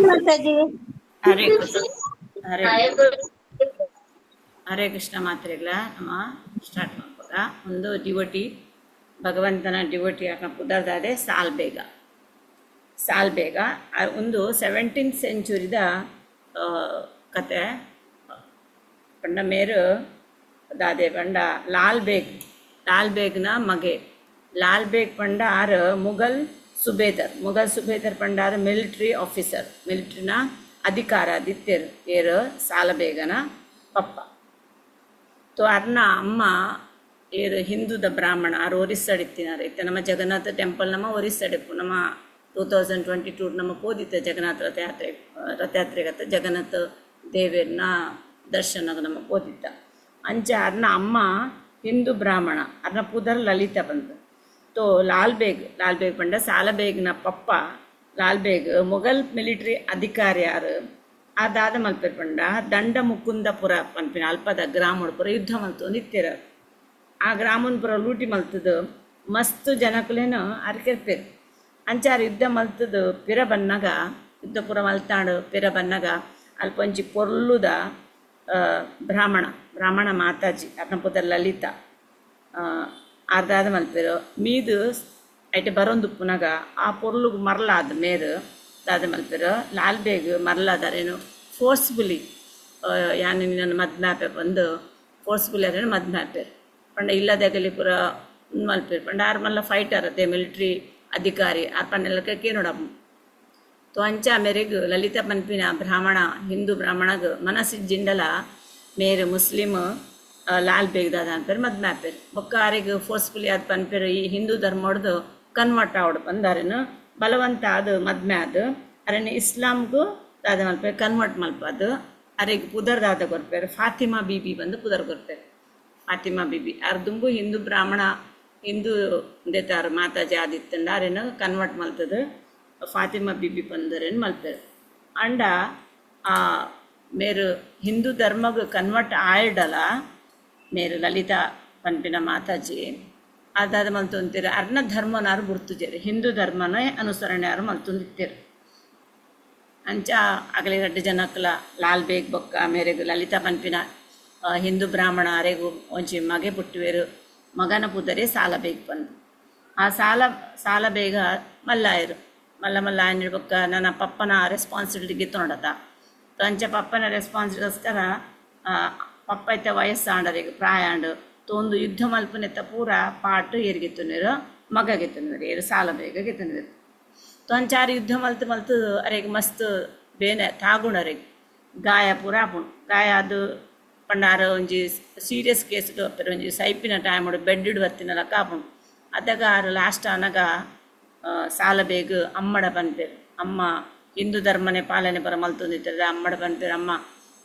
ಮಾತಾಜಿ ಹರೇ ಕೃಷ್ಣ. ಹರೇ ಹರೇ ಕೃಷ್ಣ ಮಾತ್ರೆಗಳ ನಮ್ಮ ಸ್ಟಾರ್ಟ್ ಮಾಡ್ಬೋದ. ಒಂದು ಡಿವೋಟಿ ಭಗವಂತನ ಡಿವೋಟಿ ಆಗ ಕುದರ್ದಾದೆ ಸಾಲ್ ಬೇಗ ಒಂದು 17th ಸೆಂಚುರಿದ ಕತೆ ಪಂಡ ಮೇರು ದಾದೆ ಪಂಡ ಲಾಲ್ ಬೇಗ್ನ ಮಗೆ ಲಾಲ್ ಬೇಗ್ ಪಂಡ ಆರು ಮುಘಲ್ ಸುಬೇದರ್ ಪಂಡ ಆರು ಮಿಲಿಟರಿ ಆಫೀಸರ್, ಮಿಲಿಟರಿನ ಅಧಿಕಾರ ದಿತ್ತೇರು ಏರು ಸಾಲಬೇಗನ ಪಪ್ಪ. ತೋ ಅರ್ನ ಅಮ್ಮ ಏರು ಹಿಂದೂದ ಬ್ರಾಹ್ಮಣ ಆರು ಒರಿಸ್ಸಡಿತ್ತಿನಾರು ಇತ್ತೆ ನಮ್ಮ ಜಗನ್ನಾಥ ಟೆಂಪಲ್ ನಮ್ಮ ಒರಿಸ್ಸಡಿಪ್ಪು ನಮ್ಮ 2022 ನಮ್ಮ ಪೋದಿತ್ತ ಜಗನ್ನಾಥ ರಥಯಾತ್ರೆಗತ್ತ ಜಗನ್ನಾಥ ದೇವೇರ್ನ ದರ್ಶನಗ ನಮ್ಮ ಪೋದಿತ್ತ ಅಂಚ ಅರ್ನ ಅಮ್ಮ ಹಿಂದೂ ಬ್ರಾಹ್ಮಣ ಅರ್ನ ಪುದರ್ ಲಲಿತ ಬಂತು. ತೋ ಲಾಲ್ ಬೇಗ್ ಪಂಡ ಸಾಲಬೇಗ್ನ ಪಪ್ಪ ಲಾಲ್ ಬೇಗ್ ಮೊಘಲ್ ಮಿಲಿಟರಿ ಅಧಿಕಾರಿ ಯಾರು ಅದಾದ ಮಲ್ಪೇರ್ ಪಂಡ ದಂಡ ಮುಕುಂದಪುರ ಪನ್ಪಿನ ಅಲ್ಪದ ಗ್ರಾಮದ ಪುರ ಯುದ್ಧ ಮಲ್ತು ನಿತ್ಯರ ಆ ಗ್ರಾಮದ ಪುರ ಲೂಟಿ ಮಲ್ತದು ಮಸ್ತ್ ಜನಕುಲೇನು ಅರ್ಕೆರ್ಪೇರು ಅಂಚಾರು ಯುದ್ಧ ಮಲ್ತದು ಪಿರ ಬನ್ನಗ ಯುದ್ಧ ಪುರ ಮಲ್ತಾಂಡು ಪಿರ ಬನ್ನಗ ಅಲ್ಪಂಚಿ ಪೊರ್ಲುದ ಬ್ರಾಹ್ಮಣ ಮಾತಾಜಿ ಅರ್ನಪುದ ಲಲಿತ ಅರ್ಧಾದ ಮಲ್ಪೇರು ಮೀದು ಐಟೆ ಬರೊಂದು ಪುನಗ ಆ ಪೊರ್ಲುಗ್ ಮರಲಾದ ಮೇರು ದಾದ ಮಲ್ಪೇರು ಲಾಲ್ ಬೇಗ್ ಮರಲಾದಾರೇನು ಫೋರ್ಸ್ಫುಲಿ ಯಾನು ನನ್ನ ಮದ್ಮ್ಯಾಪೆ ಬಂದು ಫೋರ್ಸ್ಫುಲಿ ಅದೇನು ಮದ್ಮ್ಯಾಪೇರು ಪಂಡ ಇಲ್ಲದಾಗಲಿ ಪುರ ಮಲ್ಪೇರು ಪಂಡ ಆರು ಮಲ್ಲ ಫೈಟರ್ ಅದೇ ಮಿಲಿಟ್ರಿ ಅಧಿಕಾರಿ ಆ ಪಂಡೆಲ್ಲಕ್ಕೆ ನೋಡಮ್ಮ. ತೋ ಅಂಚ ಮೇರೆಗ್ ಲಲಿತ ಪನ್ಪಿನ ಹಿಂದೂ ಬ್ರಾಹ್ಮಣಗ ಮನಸ್ಸಿನ ಜಿಂಡಲ ಮೇರೆ ಮುಸ್ಲಿಮ್ ಲಾಲ್ ಬೇಗ್ ದಾದ ಅನ್ಪೇರು ಮದ್ಮ್ಯಾಪೇರು ಬೊಕ್ಕ ಆರಿಗೆ ಫೋರ್ಸ್ಫುಲಿ ಅದು ಪನ್ಪೇರು ಈ ಹಿಂದೂ ಧರ್ಮ ಹೊಡೆದು ಕನ್ವರ್ಟ್ ಆವಡು ಬಂದಾರೇನು ಬಲವಂತ ಅದು ಮದ್ಮೆ ಅದು ಅರೇನು ಇಸ್ಲಾಮ್ಗೂ ದಾದ ಮಲ್ಪೇರು ಕನ್ವರ್ಟ್ ಮಲ್ಪದು ಅರೆಗೆ ಪುದರ್ ದಾದ ಕೊರ್ಪೇರು ಫಾತಿಮಾ ಬೀಬಿ ಬಂದು ಪುದರ್ ಕೊರ್ಪೇರು ಫಾತಿಮಾ ಬೀಬಿ ಅರ್ದುಂಬು ಹಿಂದೂ ಬ್ರಾಹ್ಮಣ ಹಿಂದೂ ದೇತಾರು ಮಾತಾಜಿ ಆದಿತ್ತಂಡ ಅರೇನು ಕನ್ವರ್ಟ್ ಮಲ್ತದು ಫಾತಿಮಾ ಬೀಬಿ ಬಂದರೇನು ಮಲ್ಪೇರು ಅಂಡ ಮೇರು ಹಿಂದೂ ಧರ್ಮಗ್ ಕನ್ವರ್ಟ್ ಆಯ್ಡಲ ಮೇರು ಲಲಿತಾ ಪನ್ಪಿನ ಮಾತಾಜಿ ಅದಾದ ಮಲ್ತೊಂತೀರು ಅರ್ನ ಧರ್ಮನಾರು ಗುರ್ತುಜೇರು ಹಿಂದೂ ಧರ್ಮನೇ ಅನುಸರಣೆ ಯಾರು ಮಲ್ತೊಂದಿತ್ತೇರು ಅಂಚ ಆಗಲಿ 2 ಜನಕ್ಕಲ ಲಾಲ್ ಬೇಗ್ ಬೊಕ್ಕ ಮೇರೆಗು ಲಲಿತಾ ಪನ್ಪಿನ ಹಿಂದೂ ಬ್ರಾಹ್ಮಣ ಅರೆಗು ಒಂಚಿ ಮಗೆ ಪುಟ್ಟುವೇರು ಮಗನ ಪುದರೇ ಸಾಲ ಬೇಗ್ ಬಂದು ಆ ಸಾಲ ಬೇಗ ಮಲ್ಲಾಯರು ಮಲ್ಲ ಆಯ್ನ ಬೊಕ್ಕ ನನ್ನ ಪಪ್ಪನ ರೆಸ್ಪಾನ್ಸಿಬಿಲಿಟಿ ಗಿತ್ತೊಂಡತ ಅಂಚ ಪಪ್ಪನ ರೆಸ್ಪಾನ್ಸಿಬಿಲಿಗೋಸ್ಕರ ಪಪ್ಪ ಇತ್ತ ವಯಸ್ಸಾಂಡರಿಗೆ ಪ್ರಾಯಾಂಡು ತೊಂದು ಯುದ್ಧ ಮಲ್ಪನೆತ್ತ ಪೂರ ಪಾಟು ಏರಿಗೆತ್ತುನೇರು ಮಗ ಗೆತ್ತುನೇರು ಏರು ಸಾಲ ಬೇಗ ಗೆತ್ತುನೇರು ತೊಂಚಾರು ಯುದ್ಧ ಮಲ್ತು ಅರೆಗೆ ಮಸ್ತ್ ಬೇನೆ ತಾಗುಣರಿಗೆ ಗಾಯ ಪೂರ ಆಪುಣು ಗಾಯ ಅದು ಪಂಡಾರ ಒಂಜಿ ಸೀರಿಯಸ್ ಕೇಸ್ ಬರ್ಪೇರು ಒಂಜಿ ಸೈಪಿನ ಟೈಮ್ ಬೆಡ್ ಬರ್ತಿನಲ್ಲ ಕಾಪುಣು ಅದಾಗ ಆರು ಲಾಸ್ಟ್ ಅನ್ನಗ ಸಾಲ ಬೇಗ ಅಮ್ಮಡ ಪನ್ಪೇರು ಅಮ್ಮ ಹಿಂದೂ ಧರ್ಮನೇ ಪಾಲನೆ ಬರ ಮಲ್ತೊಂದಿತ್ತದ ಅಮ್ಮಡ ಪನ್ಪೇರು ಅಮ್ಮ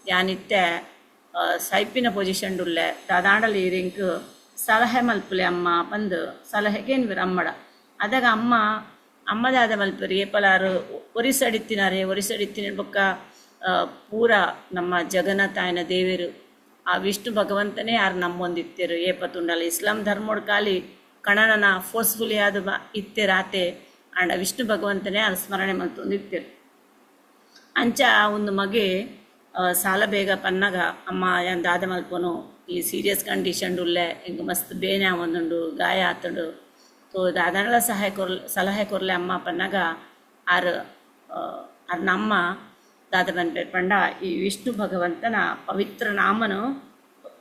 ಯಾನಿತ್ತೆ ಸೈಪಿನ ಪೊಸಿಷನ್ ಉಳ್ಳೆ ದಾದಾಂಡಲಿ ರಿಂಕ್ ಸಲಹೆ ಮಲ್ಪುಲೆ ಅಮ್ಮ ಬಂದು ಸಲಹೆಗೇನು ಅಮ್ಮಡ ಅದಾಗ ಅಮ್ಮದಾದ ಮಲ್ಪರಿ ಏಪಲಾರು ಒರಿಸಡಿತ್ತಿನ ಬೊಕ್ಕ ಪೂರ ನಮ್ಮ ಜಗನ್ನಾಥಾಯನ ದೇವೇರು ಆ ವಿಷ್ಣು ಭಗವಂತನೇ ಯಾರು ನಮ್ಮೊಂದಿತ್ತೇರು ಏಪತ್ತುಂಡಲ್ಲ ಇಸ್ಲಾಂ ಧರ್ಮೋಡ್ ಖಾಲಿ ಕಣನನ ಫೋರ್ಸ್ಫುಲಿ ಅದು ಇತ್ತೇರಾತೆ ಅಂಡ ವಿಷ್ಣು ಭಗವಂತನೇ ಅದು ಸ್ಮರಣೆ ಮಲ್ತೊಂದಿತ್ತೇರು ಅಂಚ ಒಂದು ಮಗೆ ಸಾಲ ಬೇಗ ಪನ್ನಗ ಅಮ್ಮ ಏನು ದಾದ ಮಲ್ಪನು ಈ ಸೀರಿಯಸ್ ಕಂಡೀಷನ್ ಉಳ್ಳೆ ಹಿಂಗೆ ಮಸ್ತ್ ಬೇನೆ ಒಂದುಂಡು ಗಾಯ ಆತುಂಡು ತೋ ದಾದನಲ ಸಲಹೆ ಕೊರ್ಲೆ ಅಮ್ಮ ಪನ್ನಗ ನಮ್ಮ ದಾದ ಪನ್ಪೇರು ಪಂಡ ಈ ವಿಷ್ಣು ಭಗವಂತನ ಪವಿತ್ರ ನಾಮನು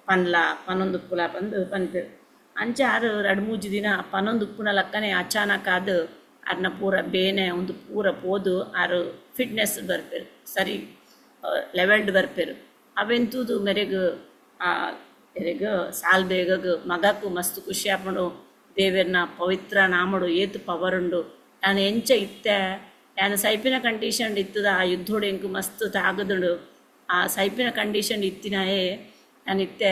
ಪನ್ನೊಂದು ಉಪ್ಪುಲ ಬಂದು ಪನ್ಪೇರು ಅಂಚ 2-3 ದಿನ ಪನ್ನೊಂದು ಉಪ್ಪುನ ಲಕ್ಕನೆ ಅಚಾನಕ್ ಅದು ಅರ್ನ ಪೂರ ಬೇನೆ ಒಂದು ಪೂರ ಪೋದು ಫಿಟ್ನೆಸ್ ಬರ್ಪೇರು ಸರಿ ಲೆವೆಲ್ಡ್ ಬರ್ಪೇರು ಅವೆಂತುದು ಮೇರೆಗು ಸಾಲ್ ಬೇಗು ಮಗಕ್ಕೂ ಮಸ್ತ್ ಖುಷಿ ಆಪುಂಡು ದೇವೇರ್ನ ಪವಿತ್ರ ನಾಮಡು ಏತು ಪವರುಂಡು ನಾನು ಎಂಚ ಇತ್ತೆ ನಾನು ಸೈಪಿನ ಕಂಡೀಷನ್ ಇತ್ತದ ಆ ಯುದ್ಧೋಡು ಎಂಕು ಮಸ್ತ್ ತಾಗದುಂಡು ಆ ಸೈಪಿನ ಕಂಡೀಷನ್ ಇತ್ತಿನಾಯೇ ನಾನಿತ್ತೆ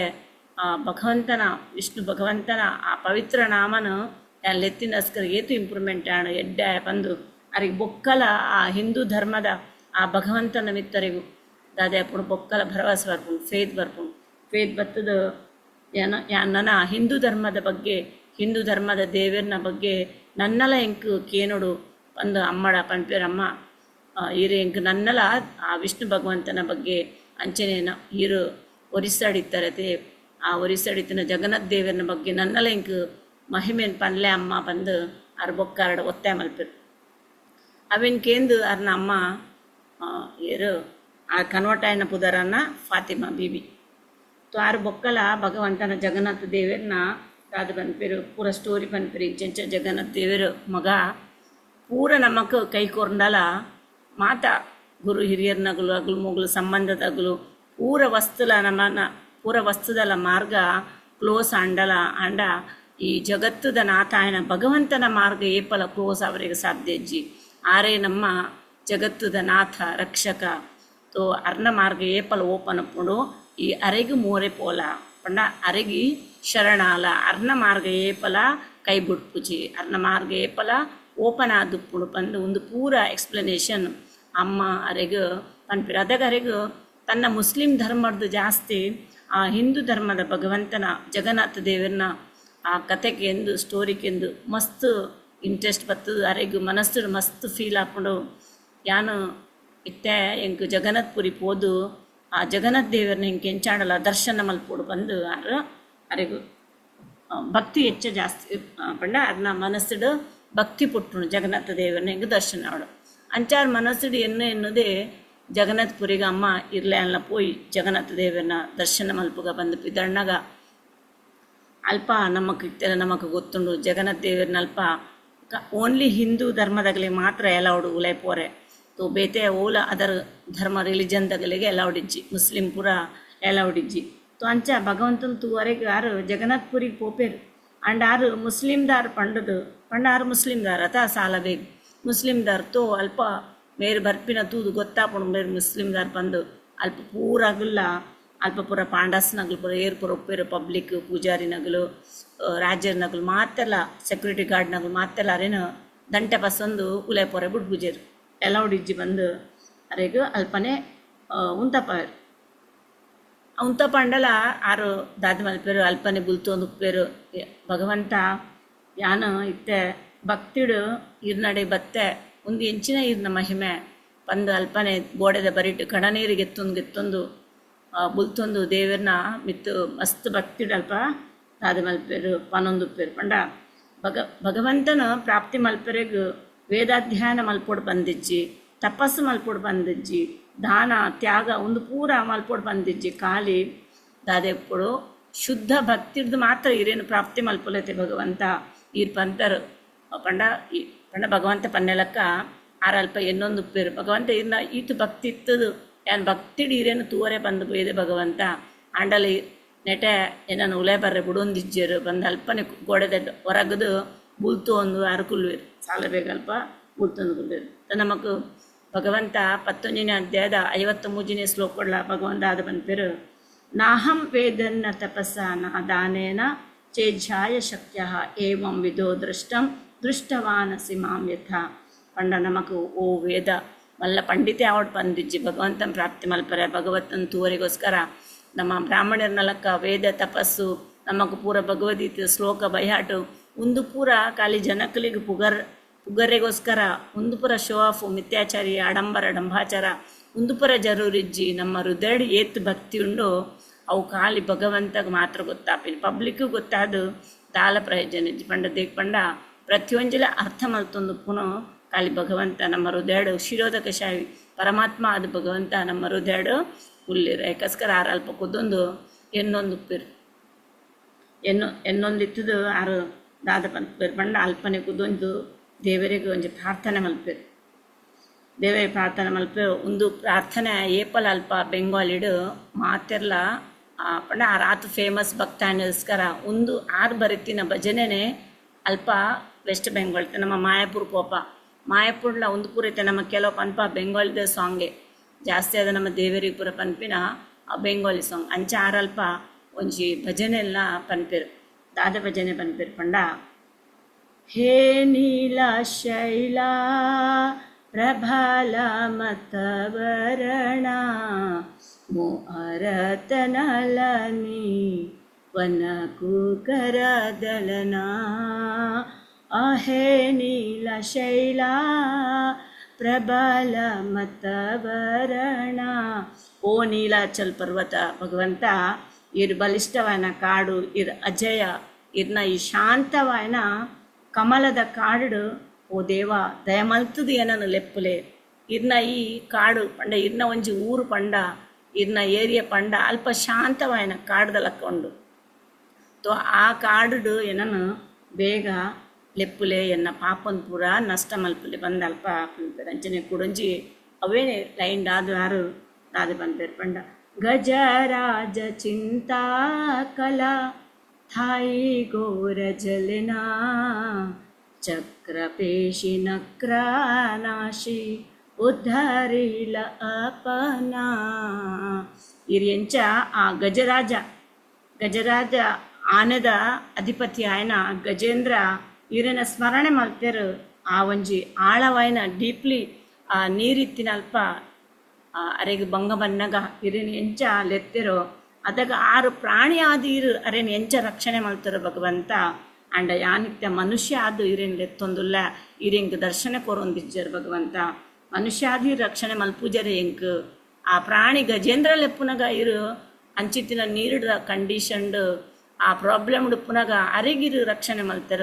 ಭಗವಂತನ ವಿಷ್ಣು ಭಗವಂತನ ಆ ಪವಿತ್ರ ನಾಮನು ನಾನು ಲೆತ್ತಿನಸ್ಕರ ಏತು ಇಂಪ್ರೂವ್ಮೆಂಟ್ ಆಣು ಎಡ್ಡೆ ಬಂದು ಅರಿಗೆ ಬೊಕ್ಕಲ ಆ ಹಿಂದೂ ಧರ್ಮದ ಆ ಭಗವಂತನ ಮಿತ್ತರಿಗೂ ದಾದೆ ಅಪ್ಪುಡು ಬೊಕ್ಕಲ ಭರವಸೆ ಬರ್ಪುಂಡು ಫೇತ್ ಬತ್ತದು ನನ್ನ ಹಿಂದೂ ಧರ್ಮದ ಬಗ್ಗೆ ಹಿಂದೂ ಧರ್ಮದ ದೇವೇರ್ನ ಬಗ್ಗೆ ನನ್ನಲ ಎಂಕು ಕೇನೋಡು ಪಂದು ಅಮ್ಮಡ ಪನ್ಪೇರಮ್ಮ ಈರು ಎಂಕ್ ನನ್ನಲ ಆ ವಿಷ್ಣು ಭಗವಂತನ ಬಗ್ಗೆ ಅಂಚನೇನ ಈರು ಒರಿಸ್ಸಾಡಿತ್ತರತೆ ಆ ಒರಿಸ್ಸಾಡಿತ್ತಿನ ಜಗನ್ನಾಥ ದೇವರನ ಬಗ್ಗೆ ನನ್ನಲ ಎಂಕ್ ಮಹಿಮೆನ್ ಪನ್ಲೆ ಅಮ್ಮ ಪಂದು ಅರ್ ಬೊಕ್ಕಾರಡ ಒತ್ತಾಯ ಮಲ್ಪರು ಅವೆನ್ ಕೇಂದು ಅರ್ನ ಅಮ್ಮ ಏರು ಆ ಕನ್ವರ್ಟ್ ಆಯ್ನ ಪುದರನ್ನ ಫಾತಿಮಾ ಬೀಬಿ तो आर बೊಕ್ಕಲ ಭಗವಂತನ ಜಗನ್ನಾಥ ದೇವರನ್ನ ಅದು ಪನ್ಪೇರು ಪೂರ ಸ್ಟೋರಿ ಪನ್ಪೇರು ಇಂಚೆಂಚ ಜಗನ್ನಾಥ ದೇವರು ಮಗ ಪೂರ ನಮಕ್ ಕೈ ಕೊರ್ಂಡಲ ಮಾತಾ ಗುರು ಹಿರಿಯರ್ನಗಲು ಅಗಲು ಮೊಗಲು ಸಂಬಂಧದಗಲು ಪೂರ ವಸ್ತುಲ ನಮ್ಮನ ಪೂರ ವಸ್ತುದಲ ಮಾರ್ಗ ಕ್ಲೋಸ್ ಅಂಡಲ ಅಂಡ ಈ ಜಗತ್ತದ ನಾಥ ಆಯನ ಭಗವಂತನ ಮಾರ್ಗ ಏಪಲ ಕ್ಲೋಸ್ ಅವರಿಗೆ ಸಾಧ್ಯ ಇಜ್ಜಿ ಆರೇ ನಮ್ಮ ಜಗತ್ತದ ನಾಥ ರಕ್ಷಕ ತೋ ಅರ್ನ ಮಾರ್ಗ ಏಪಲ ಓಪನ್ ಅಪ್ಪುಂಡು ಈ ಅರೆಗು ಮೋರೆ ಪೋಲ ಪಂಡ ಅರೆಗಿ ಶರಣಾಲ ಅರ್ನ ಮಾರ್ಗ ಏಪಲ ಕೈ ಬುಡ್ಪುಜಿ ಅರ್ನ ಮಾರ್ಗ ಏಪಲ ಓಪನ್ ಆದುಪ್ಪುಡು ಪಂದು ಒಂದು ಪೂರ ಎಕ್ಸ್ಪ್ಲನೇಷನ್ ಅಮ್ಮ ಅರೆಗು ಪನ್ಪಿರು ಅದಾಗ ಅರೆಗು ತನ್ನ ಮುಸ್ಲಿಂ ಧರ್ಮದ ಜಾಸ್ತಿ ಆ ಹಿಂದೂ ಧರ್ಮದ ಭಗವಂತನ ಜಗನ್ನಾಥ ದೇವರನ್ನ ಆ ಕತೆಗೆ ಎಂದು ಸ್ಟೋರಿಗೆಂದು ಮಸ್ತ್ ಇಂಟ್ರೆಸ್ಟ್ ಬರ್ತದೆ ಅರೆಗು ಮನಸ್ಸು ಮಸ್ತ್ ಫೀಲ್ ಹಾಕೊಂಡು ಯಾನು ಇತ್ತೆ ಎಂಕ್ ಜಗನ್ನಾಥ್ ಪುರಿ ಪೋದು ಆ ಜಗನ್ನಾಥ ದೇವರನ್ನ ಹಿಂಗೆ ಕೆಂಚಾಡಲ್ಲ ದರ್ಶನ ಮಲ್ಪೋಡು ಬಂದು ಅರೆಗು ಭಕ್ತಿ ಹೆಚ್ಚು ಜಾಸ್ತಿ ಪಂಡ ಅದನ್ನ ಮನಸ್ಸಿಡು ಭಕ್ತಿ ಪುಟ್ಟು ಜಗನ್ನಾಥ ದೇವರನ್ನ ಹಿಂಗೆ ದರ್ಶನ ಆಡು ಅಂಚಾರ ಮನಸ್ಸಿಡು ಎನ್ನುವುದೇ ಜಗನ್ನಾಥ ಪುರಿಗೆ ಅಮ್ಮ ಇರ್ಲೆ ಅಲ್ಲ ಪೋಯಿ ಜಗನ್ನಾಥ ದೇವರನ್ನ ದರ್ಶನ ಮಲ್ಪುಗ ಬಂದು ಪಿದಣ್ಣಗ ಅಲ್ಪ ನಮಕ್ ಗೊತ್ತುಂಡು ಜಗನ್ನಾಥ ದೇವರನ್ನ ಅಲ್ಪ ಓನ್ಲಿ ಹಿಂದೂ ಧರ್ಮದಾಗಲಿ ಮಾತ್ರ ಎಲೌಡು ಉಲೈ ಪೋರೆ ತೋ ಬೇತೆ ಓಲ ಅದರ ಧರ್ಮ ರಿಲಿಜನ್ದಾಗಲಿಗೆ ಎಲೌಡಿಜ್ಜಿ ಮುಸ್ಲಿಂ ಪೂರ ಎಲೌಡಿಜ್ಜಿ ತೋ ಅಂಚ ಭಗವಂತನ ತೂವರೆಗೆ ಆರು ಜಗನ್ನಾಥ ಪುರಿಗೆ ಪೋಪೇರು ಅಂಡ್ ಆರು ಮುಸ್ಲಿಮ್ದಾರ್ ಪಂಡದು ಪಂಡ ಆರು ಮುಸ್ಲಿಮ್ದಾರ್ ಅತ ಸಾಲ ಬೇಕು ಮುಸ್ಲಿಮ್ದಾರ್ ತೋ ಅಲ್ಪ ಮೇರು ಬರ್ಪಿನ ತೂದು ಗೊತ್ತಾಪುಂಡು ಮೇರು ಮುಸ್ಲಿಮ್ದಾರ್ ಬಂದು ಅಲ್ಪ ಪೂರಾಗಲ್ಲ ಅಲ್ಪ ಪೂರ ಪಾಂಡಸ್ನಗಲು ಪೂರ ಏರ್ ಪೂರ ಒಪ್ಪೇರು ಪಬ್ಲಿಕ್ ಪೂಜಾರಿನಗಲು ರಾಜ್ಯರ್ನಗಲು ಮಾತೆಲ್ಲ ಸೆಕ್ಯೂರಿಟಿ ಗಾರ್ಡ್ನಗಲು ಮಾತೆಲ್ಲ ಅರೇನು ದಂಟೆ ಬಸ್ಸೊಂದು ಉಲೈ ಪೊರೆ ಬಿಟ್ಟು ಪೂಜಾರಿ ಎಲೌಡಿಜ್ಜಿ ಬಂದು ಅರೆಗು ಅಲ್ಪನೆ ಉಂತಪಾಯರು ಉಂತಪಂಡಲ ಆರು ದಾದ ಮಲ್ಪೇರು ಅಲ್ಪನೆ ಬುಲ್ತೊಂದು ಉಪ್ಪೇರು ಭಗವಂತ ಯಾನು ಇತ್ತೆ ಭಕ್ತಿಡು ಇರ್ನಡೆ ಬತ್ತೆ ಒಂದು ಎಂಚಿನ ಇರ್ನ ಮಹಿಮೆ ಬಂದು ಅಲ್ಪನೆ ಗೋಡೆದ ಬರಿಟ್ಟು ಕಡನೀರಿಗೆ ಗೆತ್ತೊಂದು ಬುಲ್ತೊಂದು ದೇವರನ್ನ ಮಿತ್ತು ಮಸ್ತ್ ಭಕ್ತಿಡು ಅಲ್ಪ ದಾದ ಮಲ್ಪೇರು ಪನೊಂದು ಉಪ್ಪೇರು ಪಂಡ ಭಗವಂತನ ಪ್ರಾಪ್ತಿ ಮಲ್ಪೆರೆಗು ವೇದಾಧ್ಯಯನ ಮಲ್ಪೋಡು ಬಂದಿಜ್ಜಿ ತಪಸ್ಸು ಮಲ್ಪೋಡು ಬಂದಿಜ್ಜಿ ದಾನ ತ್ಯಾಗ ಒಂದು ಪೂರ ಮಲ್ಪೋಡು ಬಂದಿಜ್ಜಿ ಖಾಲಿ ದಾದೆಪ್ಪುಡು ಶುದ್ಧ ಭಕ್ತಿರ್ದು ಮಾತ್ರ ಇರೇನು ಪ್ರಾಪ್ತಿ ಮಲ್ಪೊಲೈತೆ ಭಗವಂತ ಈರ್ ಪಂತರು ಪಂಡ ಭಗವಂತ ಪನ್ನೆಲಕ್ಕ ಆರಲ್ಪ ಎನ್ನೊಂದು ಉಪ್ಪೇರು ಭಗವಂತ ಇರ್ನ ಈತು ಭಕ್ತಿ ಇತ್ತದು ಏನು ಭಕ್ತಿಡು ಇರೇನು ತೂವರೆ ಬಂದು ಬೈದೆ ಭಗವಂತ ಆಂಡಲಿ ನೆಟೆ ಏನನ್ನು ಉಲೆ ಬರ್ರೆ ಬಿಡೊಂದಿಜ್ಜರು ಬಂದು ಅಲ್ಪನೆ ಗೋಡೆದ ಹೊರಗದು ಬುಲ್ತು ಒಂದು ಅರಕುಲ್ವೇರು ಸಾಲ ಬೇಕಲ್ಪ ಬುಲ್ತೊಂದು ಕುಲ್ವೇರು ನಮಕ್ ಭಗವಂತ 11ನೇ ಅಧ್ಯಾಯದ 53ನೇ ಶ್ಲೋಕಗಳ ಭಗವಂತ ಆದ ಬಂದ್ಪೇರು ನಾಹಂ ವೇದನ್ನ ತಪಸ್ಸ ನ ದಾನೇನ ಚೇಜ್ಜಾಯ ಶಕ್ಯ ಏವಂ ವಿಧೋ ದೃಷ್ಟವಾನಸಿ ಮಾಂ ಯಥ ಪಂಡ ನಮಕ್ ಓ ವೇದ ಮಲ್ಲ ಪಂಡಿತೆ ಆವಡ್ ಬಂದಿಜ್ಜಿ ಭಗವಂತನ ಪ್ರಾಪ್ತಿ ಮಲ್ಪರೆ ಭಗವಂತನ ತೂವರಿಗೋಸ್ಕರ ನಮ್ಮ ಬ್ರಾಹ್ಮಣರನ್ನಲಕ್ಕ ವೇದ ತಪಸ್ಸು ನಮಕ್ ಪೂರ ಭಗವದ್ಗೀತೆ ಶ್ಲೋಕ ಬೈಹಾಟು ಒಂದು ಪೂರ ಖಾಲಿ ಜನಕಲಿಗೆ ಪುಗರೆಗೋಸ್ಕರ ಒಂದು ಪೂರ ಶೋ ಆಫ್ ಮಿಥ್ಯಾಚಾರಿ ಆಡಂಬರ ಡಂಬಾಚಾರ ಒಂದು ಪೂರ ಜರೂರಿಜ್ಜಿ ನಮ್ಮ ಹೃದಯ ಏತ್ ಭಕ್ತಿ ಉಂಡು ಅವು ಖಾಲಿ ಭಗವಂತಗೆ ಮಾತ್ರ ಗೊತ್ತಾಪಿನ ಪಬ್ಲಿಕ್ಕು ಗೊತ್ತಾದು ದಾಲ ಪ್ರಯೋಜನ ಇಜ್ಜಿ ಪಂಡ ದೇಕ್ ಪಂಡ ಪ್ರತಿಯೊಂಜಿಲ ಅರ್ಥ ಮಲ್ತೊಂದು ಪುನಃ ಖಾಲಿ ಭಗವಂತ ನಮ್ಮ ಹೃದಯ ಶಿರೋಧಕ ಶಾವಿ ಪರಮಾತ್ಮ ಅದು ಭಗವಂತ ನಮ್ಮ ಹೃದಯ ಉಲ್ಲಿರು ಯಾಕಸ್ಕರ ಆರು ಅಲ್ಪ ಕುದೊಂದು ಎನ್ನೊಂದು ಉಪ್ಪಿರು ಎನ್ನೊಂದಿತ್ತದು ಆರು ದಾದ ಪನ್ಪೇರು ಪಂಡ ಅಲ್ಪನೆ ಕುದೊಂದು ದೇವರಿಗೆ ಒಂದು ಪ್ರಾರ್ಥನೆ ಮಲ್ಪೇರು ದೇವರಿಗೆ ಪ್ರಾರ್ಥನೆ ಮಲ್ಪೇರು ಒಂದು ಪ್ರಾರ್ಥನೆ ಏಪಲ್ ಅಲ್ಪ ಬೆಂಗಾಲಿಡು ಮಾತೆರ್ಲ ಪಂಡ ಆ ರಾತು ಫೇಮಸ್ ಭಕ್ತಾನಿಗೋಸ್ಕರ ಒಂದು ಆರು ಬರೀತಿನ ಭಜನೆನೇ ಅಲ್ಪ ವೆಸ್ಟ್ ಬೆಂಗಾಲ್ ನಮ್ಮ ಮಾಯಾಪುರ ಪೋಪ ಮಾಯಾಪುರ್ಲ ಒಂದು ಪೂರೈತೆ ನಮ್ಮ ಕೆಲವು ಪನ್ಪ ಬೆಂಗಾಲಿದ ಸಾಂಗೆ ಜಾಸ್ತಿ ಆದ ನಮ್ಮ ದೇವರಿಗೆ ಪೂರ ಪನ್ಪಿನ ಬೆಂಗಾಲಿ ಸಾಂಗ್ ಅಂಚ ಆರಲ್ಪ ಒಂಜಿ ಭಜನೆ ಎಲ್ಲ ಪನ್ಪೇರು ದಾದ ಭಜನೆ ಪನ್ಪೇರು ಪಂಡ ಹೇ ನೀಲ ಶೈಲ ಪ್ರಭಾಲ ಮತವರಣ ಮೋಹರತನಲನಿ ವನ ಕೂಕರ ದಳನ ಹೇ ನೀಲಶೈಲ ಪ್ರಬಲ ಮತವರಣ. ಓ ನೀಲಾಚಲ್ ಪರ್ವತ ಭಗವಂತ, ಇರ್ ಬಲಿಷ್ಠವಾಯನ ಕಾಡು, ಇರ್ ಅಜಯ ಇರ್ನ ಈ ಶಾಂತವಾಯನ ಕಮಲದ ಕಾಡು. ಓ ದೇವ ದಯಮಲ್ತದು ಏನನು ಲೆಪ್ಪುಲೆ. ಇರ್ನ ಈ ಕಾಡು ಪಂಡ ಇರ್ನ ಒಂಜಿ ಊರು ಪಂಡ ಇರ್ನ ಏರಿಯಾ ಪಂಡ ಅಲ್ಪ ಶಾಂತವಾಯನ ಕಾಡ್ದಲಕ್ಕೊಂಡು ತೋ ಆ ಕಾಡು ಏನನು ಬೇಗ ಲೆಪ್ಪುಲೆ ಎನ್ನ ಪಾಪನ್ ಪೂರ ನಷ್ಟ ಮಲ್ಪುಲೆ ಬಂದಲ್ಪ ಅಂಚನೆ ಕುಡಂಜಿ ಅವೇನೆ ಲೈನ್ ಯಾರು ದಾದ ಬಂದೇರು ಪಂಡ. ಗಜರಾಜ ಚಿಂತಾ ಕಲಾ ಥಾಯಿ ಗೋರ ಜಲನಾ ಚಕ್ರ ಪೇಶಿ ನಕ್ರ ನಾಶಿ ಉದ್ಧರಿಲ ಅಪನಾ. ಇರಿಯಂಚ ಆ ಗಜರಾಜ ಆನೆದ ಅಧಿಪತಿ ಆಯ್ನ ಗಜೇಂದ್ರ ಇವರನ್ನ ಸ್ಮರಣೆ ಮಾಡ್ತೇರು. ಆ ಒಂಜಿ ಆಳವಾಯ್ನ ಡೀಪ್ಲಿ ಆ ನೀರಿತ್ತಿನಲ್ಪ ಅರೆಗೆ ಭಂಗ ಬನ್ನಗ ಇರೇನು ಎಂಚ ಲೆತ್ತೇರೋ ಅದಾಗ 6 ಪ್ರಾಣಿ ಆದ ಇರು ಅರೇನು ಎಂಚ ರಕ್ಷಣೆ ಮಾಡ್ತಾರೋ ಭಗವಂತ. ಅಂಡ ಯಾನಿತ್ಯ ಮನುಷ್ಯ ಆದು ಇರೇನು ಲೆತ್ತೊಂದುಲ್ಲ ಇರೆಂಕ್ ದರ್ಶನ ಕೊರೊಂದಿಜ್ಜರು ಭಗವಂತ. ಮನುಷ್ಯ ಆದಿ ರಕ್ಷಣೆ ಮಲ್ಪೂಜರೆ ಎಂಕ್ ಆ ಪ್ರಾಣಿ ಗಜೇಂದ್ರ ಲೆಪ್ಪುನಗ ಇರು ಅಂಚಿತ್ತಿನ ನೀರಿಡ ಕಂಡೀಷನ್ಡ್ ಆ ಪ್ರಾಬ್ಲಮ್ ಉಡುಪುನಾಗ ಅರೆಗಿರು ರಕ್ಷಣೆ ಮಲ್ತಾರ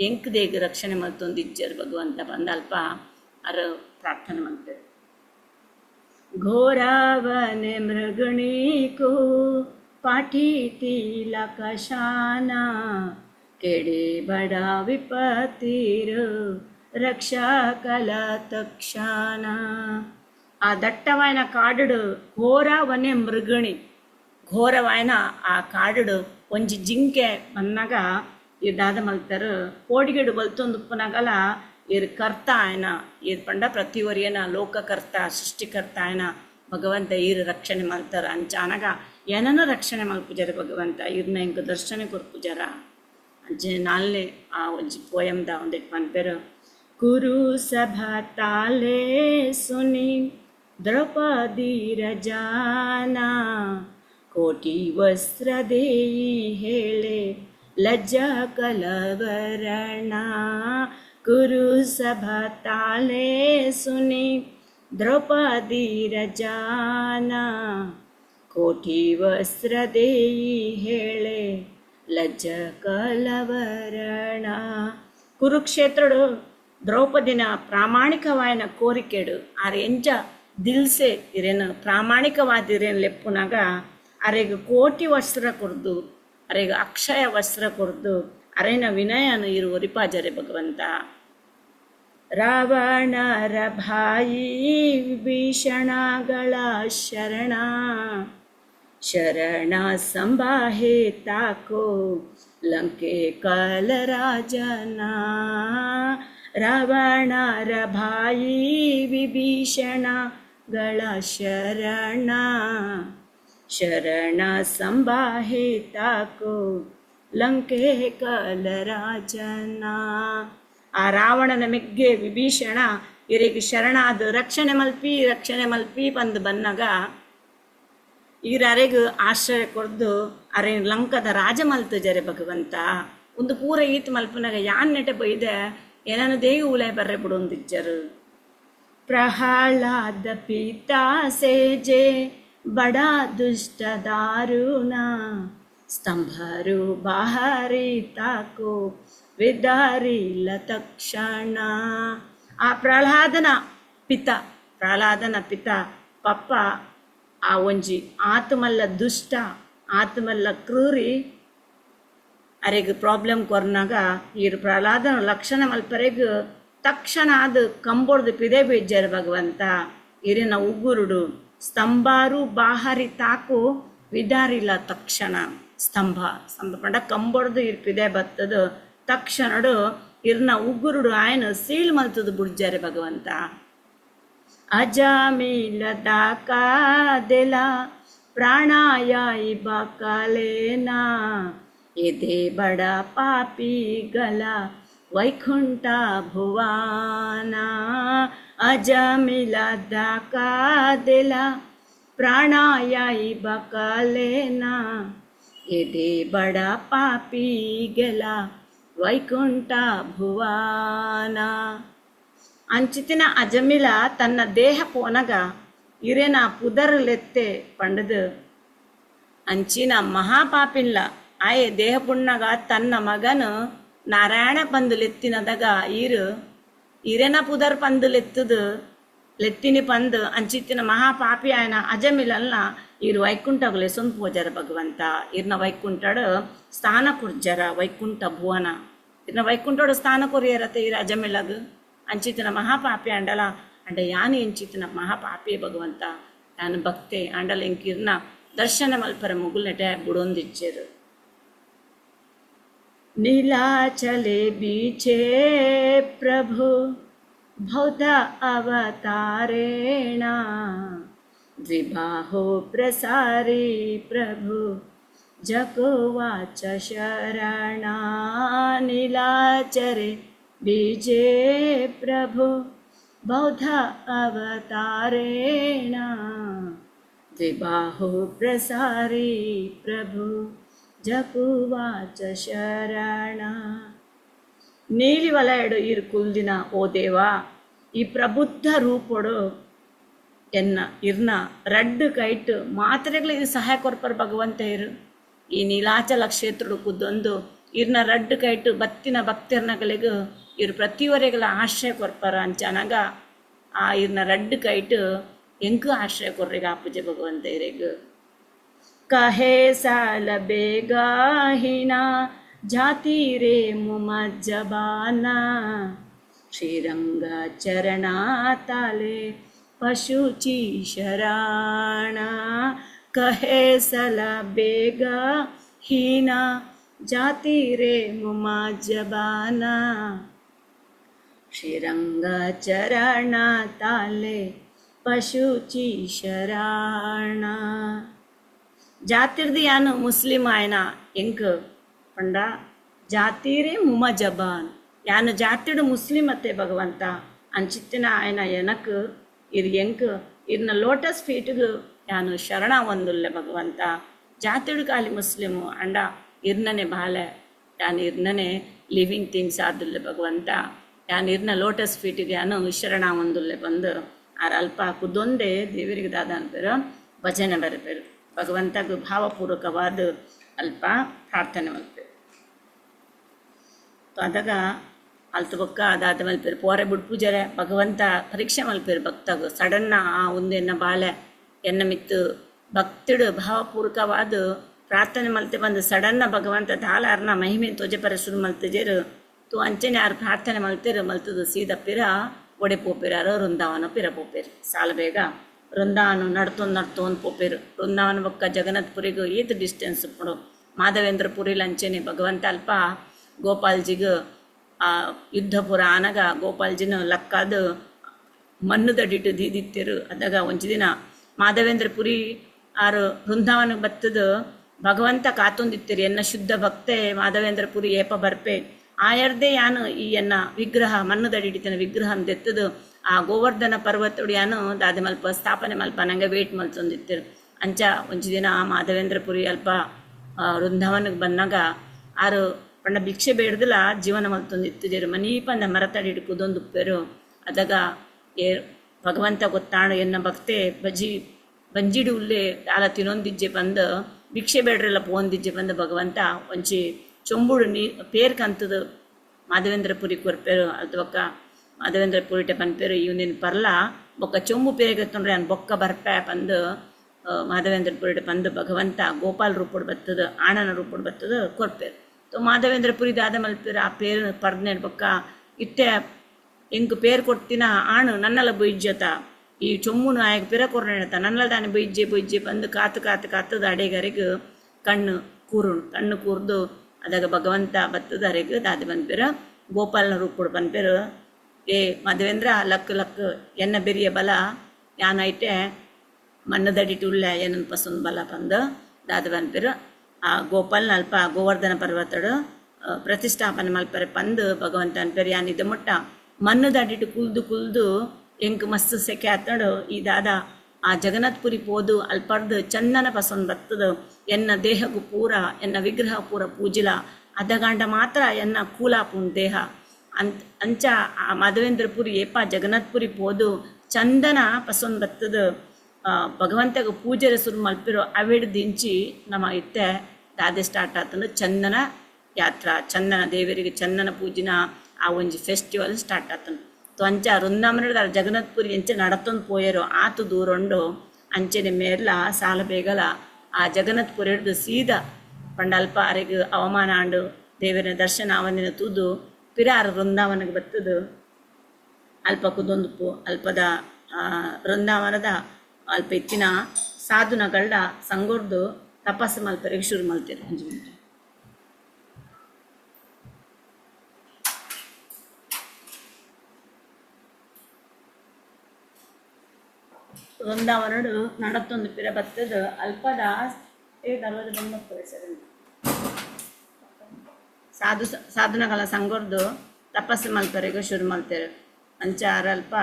ಎಂಕ್ ದೇಗ ರಕ್ಷಣೆ ಮಲ್ತೊಂದಿಜ್ಜರು ಭಗವಂತ ಬಂದಲ್ಪ ಅರು ಪ್ರಾರ್ಥನೆ ಮಾಡ್ತಾರೆ. घोरावने मृगणी को पाठी तिलक शाना केड़े बड़ा विपत्तिर रक्षा कल तक्षण. ಆ ದಟ್ಟವಾಯನ ಕಾಡು ಘೋರವನೆ ಮೃಗಣಿ, ಘೋರವಾಯನ ಆ ಕಾಡು ಒಂಜಿ ಜಿಂಕೆ ಬಂದಾಗ ಇದಾದ ಮಲ್ತಾರು ಕೋಡಿಗೆಡು ಬಲ್ತೊಂದುಪ್ಪನಾಗಲ್ಲ ಇರ್ ಕರ್ತ ಆಯ್ನ ಇರ್ ಪಂಡ ಪ್ರತಿವರಿಯನ ಲೋಕಕರ್ತ ಸೃಷ್ಟಿಕರ್ತ ಆಯ್ನ ಭಗವಂತ ಇರ್ ರಕ್ಷಣೆ ಮಲ್ತಾರ ಅಂಚಾನಗ ಏನನ ರಕ್ಷಣೆ ಮಲ್ಪುಜರ ಭಗವಂತ ಇರ್ನ ಇಂಕ ದರ್ಶನ ಕೊರ್ಪುಜರ ಅಂಚೆ ನಾಲ್ನೆ ಆ ಒಂಜಿ ಪೋಯಮ್ದ ಒಂದಿಟ್ಟು ಪನ್ಪೇರು. ಕುರು ಸಭಾ ತಾಲೆ ಸುನಿ ದ್ರೌಪದಿ ರಜಾನ ಕೋಟಿ ವಸ್ತ್ರ ದೇಯಿ ಹೇಳೆ ಲಜ್ಜ ಕಲವರಣ. ಕುರು ಸಭಾ ತಾಲೆ ಸುನಿ ದ್ರೌಪದಿ ರಜಾನ ಕೋಟಿ ವಸ್ತ್ರ ದೇಯಿ ಹೇಳೆ ಲಜ್ಜ ಕಲವರಣ. ಕುರುಕ್ಷೇತ್ರಡು ದ್ರೌಪದಿನ ಪ್ರಾಮಾಣಿಕವಾಯನ ಕೋರಿಕೆಡು ಆರೆ ಎಂಚ ದಿಲ್ಸೆ ಇರೇನು ಪ್ರಾಮಾಣಿಕವಾದಿರೇನು ಲೆಪ್ಪುನಾಗ ಅರೆಗೆ ಕೋಟಿ ವಸ್ತ್ರ ಕೊರ್ದು ಅರೆಗೆ ಅಕ್ಷಯ ವಸ್ತ್ರ ಕೊರ್ದು ಅರೆನ ವಿನಯನು ಇರು ಒರಿಪಾಜರೆ ಭಗವಂತ. ರಾವಣರ ಭಾಯಿ ವಿಭೀಷಣಗಳ ಶರಣ ಶರಣ ಸಂಬಾಹೆ ತಾಕೋ ಲಂಕೆ ಕಲರಾಜನ. ರಾವಣರ ಭಾಯಿ ವಿಭೀಷಣಗಳ ಶರಣ ಶರಣ ಸಂಬಾಹೆ ತಾಕೋ ಲಂಕೆ ಕಲರಾಜನ. ಆ ರಾವಣನ ಮೆಗ್ಗೆ ವಿಭೀಷಣ ಇವರಿಗೆ ಶರಣಾದ ರಕ್ಷಣೆ ಮಲ್ಪಿ ಬಂದು ಬಂದಾಗ ಈರರೆಗೂ ಆಶ್ರಯ ಕೊಡ್ದು ಅರೆ ಲಂಕದ ರಾಜ ಮಲ್ತಜರೆ ಭಗವಂತ. ಒಂದು ಪೂರ ಈತ್ ಮಲ್ಪನಾಗ ಯಾನ್ ನೆಟೆ ಬೈದೆ ಏನನ್ನು ದೇವಿ ಉಲೆ ಬರ್ರೆ ಬಿಡೊಂದಿಜ್ಜರು. ಪ್ರಹ್ಲಾದ ಪಿತಾ ಸೇಜೆ ಬಡ ದುಷ್ಟ ದಾರುಣ ಸ್ತಂಭರು ಬಾಹರಿ ತಾಕೋ ವಿದಾರಿಲ ತಕ್ಷಣ. ಆ ಪ್ರಹ್ಲಾದನ ಪಿತ ಪಪ್ಪ ಆ ಒಂಜಿ ಆತ್ಮಲ್ಲ ದುಷ್ಟ ಆತ್ಮಲ್ಲ ಕ್ರೂರಿ ಅರೆಗೆ ಪ್ರಾಬ್ಲಮ್ ಕೊರ್ನಾಗ ಈರು ಪ್ರಹ್ಲಾದನ ಲಕ್ಷಣ ಮಲ್ಪರೆಗೂ ತಕ್ಷಣ ಅದು ಕಂಬೊಡ್ದು ಪಿದೆ ಬೇಜ್ಜರು ಭಗವಂತ. ಇರಿನ ಉಗುರುಡು ಸ್ತಂಭಾರು ಬಾಹರಿ ತಾಕು ವಿದಾರಿಲ್ಲ ತಕ್ಷಣ. ಸ್ತಂಭ ಪಂಡ ಕಂಬೊಡ್ದು ಇರ್ಪಿದೆ ಬತ್ತದು ತಕ್ಷಣಡು ಇರ್ನ ಉಗುರುಡು ಆಯ್ನ ಸೀಲ್ ಮಲ್ತದು ಬುಡ್ಜಾರೆ ಭಗವಂತ. ಅಜಾಮೀಲದ ಕಾದೆಲ ಪ್ರಾಣಾಯಾಯಿ ಬಕಲೇನಾ ಎದೆ ಬಡ ಪಾಪಿಗಲ ವೈಕುಂಠ ಭುವಾನ. ಅಜಾಮೀಲದ ಕಾದೆಲ ಪ್ರಾಣಾಯಾಯಿ ಬಕಲೇನಾ ಎದೆ ಬಡ ಪಾಪಿಗೆಲ ವೈಕುಂಠ ಭುವನ ಅಂಚಿತಿನ ಅಜಮಿಲ ತನ್ನ ದೇಹ ಪೋನಗ ಇರೆನ ಪುದರ್ಲೆತ್ತೆ ಪಂಡದು ಅಂಚಿನ ಮಹಾಪಾಪಿನ್ಲ ಆಯೆ ದೇಹ ಪುಣ್ಣಗ ತನ್ನ ಮಗನು ನಾರಾಯಣ ಪಂದುಲೆತ್ತಿನದಾಗ ಇರೆನ ಪುದರ್ ಪಂದುಲೆತ್ತದು ಲೆತ್ತಿನಿ ಪಂದು ಅಂಚಿತ್ತಿನ ಮಹಾಪಾಪಿ ఆయన ಅಜಮಿಲಲ್ಲ ಇರು ವೈಕುಂಠಗುಲೆ ಸೊಂದು ಪೋಜರ ಭಗವಂತ ಇರ್ನ ವೈಕುಂಠಡು ಸ್ಥಾನ ಕುರ್ಜರ ವೈಕುಂಠ ಭುವನ ಇರ್ನ ವೈಕುಂಠಡು ಸ್ಥಾನ ಕೊರಿಯರತೆ ಇರು ಅಜಮಿಲಗ್ ಅಂಚಿತ್ತಿನ ಮಹಾಪಾಪಿ ಅಂಡಲ ಅಂಡ ಯಾನು ಎಂಚಿತ್ತಿನ ಮಹಾಪಾಪಿ ಭಗವಂತ ಯಾನು ಭಕ್ತೆ ಅಂಡಲ ಇಂಕಿರ್ನ ದರ್ಶನ ಮಲ್ಪರ ಮುಗುಲ್ನೆಟೆ ಬುಡೊಂದಿಚ್ಚೇರು नीलाचले बीचे प्रभु बौद्ध अवतारेण द्विबाहो प्रसारी प्रभु जगुवाच शरणा नीलाचले बीजे प्रभु बौद्ध अवतारेण द्विबाहो प्रसारी प्रभु ಜಗುವಾಚ ಶರಣ ನೀಲಿ ವಲಯಡು ಇರು ಕುಲ್ದಿನ ಓ ದೇವ ಈ ಪ್ರಬುದ್ಧ ರೂಪೊಡು ಎನ್ನ ಇರ್ನ ರಡ್ಡು ಕೈಟ್ ಮಾತ್ರೆಗಳು ಇದು ಸಹಾಯ ಕೊರ್ಪರ್ ಭಗವಂತ ಇರು ಈ ನೀಲಾಚಲ ಕ್ಷೇತ್ರಡು ಕುದ್ದೊಂದು ಇರ್ನ ರಡ್ಡು ಕೈಟ್ ಬತ್ತಿನ ಭಕ್ತಿರ್ನಗಳಿಗೂ ಇರು ಪ್ರತಿವರೆಗಳ ಆಶ್ರಯ ಕೊರ್ಪರ ಅಂಚನಗ ಆ ಇರ್ನ ರಡ್ಡು ಕೈಟ್ ಎಂಕು ಆಶ್ರಯ ಕೊರ್ರಿಗ ಪೂಜೆ ಭಗವಂತ ಇರೆಗು कहे साल बेगाहिना जाती रे मुमज्जबाना श्रीरंग चरणा ताले पशुची शराणा कहे सल बेगाहिना जाती रे मुमज्जबाना श्रीरंग चरणा ताले पशुची शराणा ಜಾತಿರ್ದು ಯಾನು ಮುಸ್ಲಿಮ್ ಆಯ್ನ ಎಂಕ್ ಪಂಡ ಜಾತಿರೇ ಮುಮ ಜಬಾನ್ ಯಾನು ಜಾತಿಡು ಮುಸ್ಲಿಮ್ ಅತ್ತೆ ಭಗವಂತ ಅಂಚಿತ್ತಿನ ಆಯ್ನ ಎನಕ್ ಇರ್ ಎಂಕ್ ಇರ್ನ ಲೋಟಸ್ ಫೀಟ್ಗು ಯಾನು ಶರಣ ಒಂದುಲ್ಲೆ ಭಗವಂತ ಜಾತಿಡು ಕಾಲಿ ಮುಸ್ಲಿಮು ಅಂಡ ಇರ್ನನೆ ಬಾಲೆ ಯಾನು ಇರ್ನನೆ ಲಿವಿಂಗ್ ಥಿಂಗ್ಸ್ ಆದುಲ್ಲೆ ಭಗವಂತ ಯಾನು ಇರ್ನ ಲೋಟಸ್ ಫೀಟಿಗೆ ಯಾನು ಶರಣ ಒಂದುಲ್ಲೆ ಬಂದು ಆರ ಅಲ್ಪ ಕುದೊಂದೇ ದೇವರಿಗೆ ದಾದ ಅನ್ಪೇರು ಭಜನೆ ಬರಪೇರು ಭಗವಂತಗೂ ಭಾವಪೂರ್ವಕವಾದ ಅಲ್ಪ ಪ್ರಾರ್ಥನೆ ಮಲ್ಪೇರು ಅದಾಗ ಅಲ್ತು ಬೊಕ್ಕ ಅದಾದ ಮಲ್ಪೇರು ಪೋರೆ ಬುಡ್ ಪೂಜರೆ ಭಗವಂತ ಪರೀಕ್ಷೆ ಮಲ್ಪೇರು ಭಕ್ತಗು ಸಡನ್ನ ಆ ಒಂದೆನ್ನ ಬಾಲೆ ಎನ್ನ ಮಿತ್ತು ಭಕ್ತಿಡು ಭಾವಪೂರ್ವಕವಾದ ಪ್ರಾರ್ಥನೆ ಮಲ್ತೆ ಬಂದು ಸಡನ್ನ ಭಗವಂತ ದಾಲಾರ್ನ ಮಹಿಮೆ ತೋಜಪರ ಶುರು ಮಲ್ತಿಜೇರು ತು ಅಂಚನೆ ಯಾರು ಪ್ರಾರ್ಥನೆ ಮಲ್ತೇರು ಮಲ್ತದು ಸೀದ ಪಿರ ಒಡೆ ಪೋಪೇರಾರು ವೃಂದಾವನ ಪಿರ ಪೋಪೇರು ಸಾಲ ಬೇಗ ವೃಂದಾವನ ನಡ್ತೊಂದು ಪೋಪೇರು ವೃಂದಾವನ ಬೊಕ್ಕ ಜಗನ್ನಾಥ್ಪುರಿಗೂ ಈತ್ ಡಿಸ್ಟೆನ್ಸ್ ಪಡು ಮಾಧವೇಂದ್ರಪುರಿಲಿ ಅಂಚೆನೆ ಭಗವಂತ ಅಲ್ಪ ಗೋಪಾಲ್ಜಿಗೂ ಆ ಯುದ್ಧಪುರ ಆನಗ ಗೋಪಾಲ್ಜಿನ ಲಕ್ಕಾದ ಮಣ್ಣುದಡಿಟ್ಟು ದೀದಿತ್ತೇರು ಅದಾಗ ಒಂಚು ದಿನ ಮಾಧವೇಂದ್ರಪುರಿ ಆರು ವೃಂದಾವನಕ್ಕೆ ಬತ್ತದ ಭಗವಂತ ಕಾತೊಂದಿತ್ತೇರು ಎನ್ನ ಶುದ್ಧ ಭಕ್ತೆ ಮಾಧವೇಂದ್ರಪುರಿ ಏಪ ಬರ್ಪೆ ಆಯರ್ದೇ ಯಾನು ಈ ಎನ್ನ ವಿಗ್ರಹ ಮಣ್ಣುದಡಿಡಿತನ ವಿಗ್ರಹ ಅಂದೆತ್ತದು ಆ ಗೋವರ್ಧನ ಪರ್ವತಡು ಯಾನು ದಾದ ಮಲ್ಪ ಸ್ಥಾಪನೆ ಮಲ್ಪ ನಂಗೆ ವೇಟ್ ಮಲ್ತೊಂದಿತ್ತೇರು ಅಂಚ ಒಂಚು ದಿನ ಮಾಧವೇಂದ್ರಪುರಿ ಅಲ್ಪ ವೃಂದಾವನಕ್ಕೆ ಬಂದಾಗ ಆರು ಪಂಡ ಭಿಕ್ಷೆ ಬೇಡ್ದಲ್ಲ ಜೀವನ ಮಲ್ತೊಂದಿತ್ತಿದ್ದೇರು ಮನೀಪಂದ ಮರತಡಿ ಕುದೊಂದು ಉಪ್ಪೇರು ಅದಾಗ ಭಗವಂತ ಗೊತ್ತಾಣು ಎನ್ನ ಭಕ್ತೆ ಬಂಜಿಡು ಉಲ್ಲೆ ಆಲ ತಿನ್ನೊಂದಿಜ್ಜೆ ಬಂದು ಭಿಕ್ಷೆ ಬೇಡ್ರೆಲ್ಲ ಪೋಂದಿಜ್ಜೆ ಬಂದು ಭಗವಂತ ಒಂಚಿ ಚೊಂಬುಡು ಪೇರ್ ಕಂತದು ಮಾಧವೇಂದ್ರಪುರಿ ಕೊರ್ಪೇರು ಅದು ಬೊಕ್ಕ ಮಾಧವೇಂದ್ರಪುರಿಟ ಪನ್ಪೇರು ಇವನಿನ ಪರ್ಲ ಬೊಕ್ಕ ಚೊಂಬು ಪೇರೆಗತ್ತೊಂಡ್ರೆ ನಾನು ಬೊಕ್ಕ ಬರ್ಪೆ ಬಂದು ಮಾಧವೇಂದ್ರಪುರಿಟ ಬಂದು ಭಗವಂತ ಗೋಪಾಲ್ ರೂಪಡು ಬತ್ತದು ಆಣನ ರೂಪಡು ಬತ್ತದು ಕೊರ್ಪೇರು ತೊ ಮಾಧವೇಂದ್ರಪುರಿ ದಾದ ಮಲ್ಪೇರು ಆ ಪೇರು ಪರ್ದ್ನೆ ಬೊಕ್ಕ ಇಟ್ಟೆ ಎಂಕು ಪೇರು ಕೊಡ್ತೀನ ಆಣು ನನ್ನಲ್ಲ ಬೊಯ್ಜತ ಈ ಚೊಮ್ಮುನು ಆಯಗ ಪಿರ ಕೊರ್ನೆತ ನನ್ನಲ್ಲ ದಾನೆ ಬೊಯ್ಜೆ ಬಂದು ಕಾತದ ಅಡೆಗರೆಗೆ ಕಣ್ಣು ಕೂರ್ದು ಅದಾಗ ಭಗವಂತ ಬತ್ತದ ಅರೆಗೆ ದಾದ ಬಂದ್ಪೇರು ಗೋಪಾಲನ ರೂಪಡು ಬಂದ್ಪೇರು ಏ ಮಾಧವೇಂದ್ರ ಲಕ್ ಎನ್ನ ಬೆರಿಯ ಬಲ ಯಾನೈಟೆ ಮಣ್ಣದಡಿಟ್ಟು ಉಳ್ಳೆ ಏನನ್ ಪಸಂದ್ ಬಲ ಬಂದು ದಾದ ಬಂದ್ಪೇರು ಆ ಗೋಪಾಲನ ಅಲ್ಪ ಗೋವರ್ಧನ ಪರ್ವತಡು ಪ್ರತಿಷ್ಠಾಪನೆ ಮಲ್ಪರೆ ಬಂದು ಭಗವಂತ ಅನ್ಪೇರು ಯಾನಿದ್ದ ಮುಟ್ಟ ಮಣ್ಣದಡಿಟ್ಟು ಕುಲ್ದು ಎಂಕ್ ಮಸ್ತ್ ಸೆಕೆ ಆತಡು ಈ ದಾದ ಆ ಜಗನ್ನಾಥ್ಪುರಿ ಪೋದು ಅಲ್ಪರ್ದು ಚಂದನ ಪಸಂದ್ ಬತ್ತದು ಎನ್ನ ದೇಹಗೂ ಪೂರ ಎನ್ನ ವಿಗ್ರಹ ಪೂರ ಪೂಜಿಲ ಅದಗಂಡ ಮಾತ್ರ ಎನ್ನ ಕೂಲಾಪುನ್ ದೇಹ ಅಂಚ ಆ ಮಾಧವೇಂದ್ರಪುರಿ ಏಪ ಜಗನ್ನಾಥ್ಪುರಿ ಪೋದು ಚಂದನ ಪಸೊಂದು ಬತ್ತದ ಭಗವಂತಗ ಪೂಜೆರೆ ಸುರು ಮಲ್ಪಿರೋ ಅವಿಡ್ ದಿಂಚಿ ನಮ್ಮ ಇತ್ತೆ ದಾದೆ ಸ್ಟಾರ್ಟ್ ಆತಂದು ಚಂದನ ಯಾತ್ರಾ ಚಂದನ ದೇವರಿಗೆ ಚಂದನ ಪೂಜಿನ ಆ ಒಂಜಿ ಫೆಸ್ಟಿವಲ್ ಸ್ಟಾರ್ಟ್ ಆತನು ತೊ ಅಂಚ ವೃಂದಾವನದ ಜಗನ್ನಾಥ್ಪುರಿ ಎಂಚ ನಡತೊಂದು ಪೋಯರು ಆತು ದೂರೊಂಡು ಅಂಚೆನೆ ಮೇರ್ಲ ಸಾಲ ಬೇಗಲ ಆ ಜಗನ್ನಾಥ್ಪುರಿ ಹಿಡಿದು ಸೀದಾ ಪಂಡಲ್ಪ ಅರೆಗೆ ಅವಮಾನ ಆಂಡು ದೇವರ ದರ್ಶನ ಅವನಿನ ತೂದು ಪಿರಾರ ವೃಂದಾವನಗೆ ಬತ್ತದು ಅಲ್ಪ ಕುದೊಂದುಪ್ಪು ಅಲ್ಪದ ವೃಂದಾವನದ ಅಲ್ಪ ಇತ್ತಿನ ಸಾಧುನಗಳ್ಳ ಸಂಗೊರ್ದು ತಪಸ್ಸು ಮಲ್ಪರೆಗೆ ಶುರು ಮಲ್ತೀರಿ ಅಂಜು ಮಿನಿಟ್ ವೃಂದಾವನಡು ನಡತ್ತೊಂದು ಪಿರ ಬತ್ತದ ಅಲ್ಪದ ಅರವತ್ತು ಬಂದು ಸರಿ ಸಾಧನಗಳ ಸಂಗೊರ್ದು ತಪಸ್ಸು ಮಲ್ಪರೆಗೆ ಶುರು ಮಲ್ತೇವೆ ಅಂಚ ಅಲ್ಪ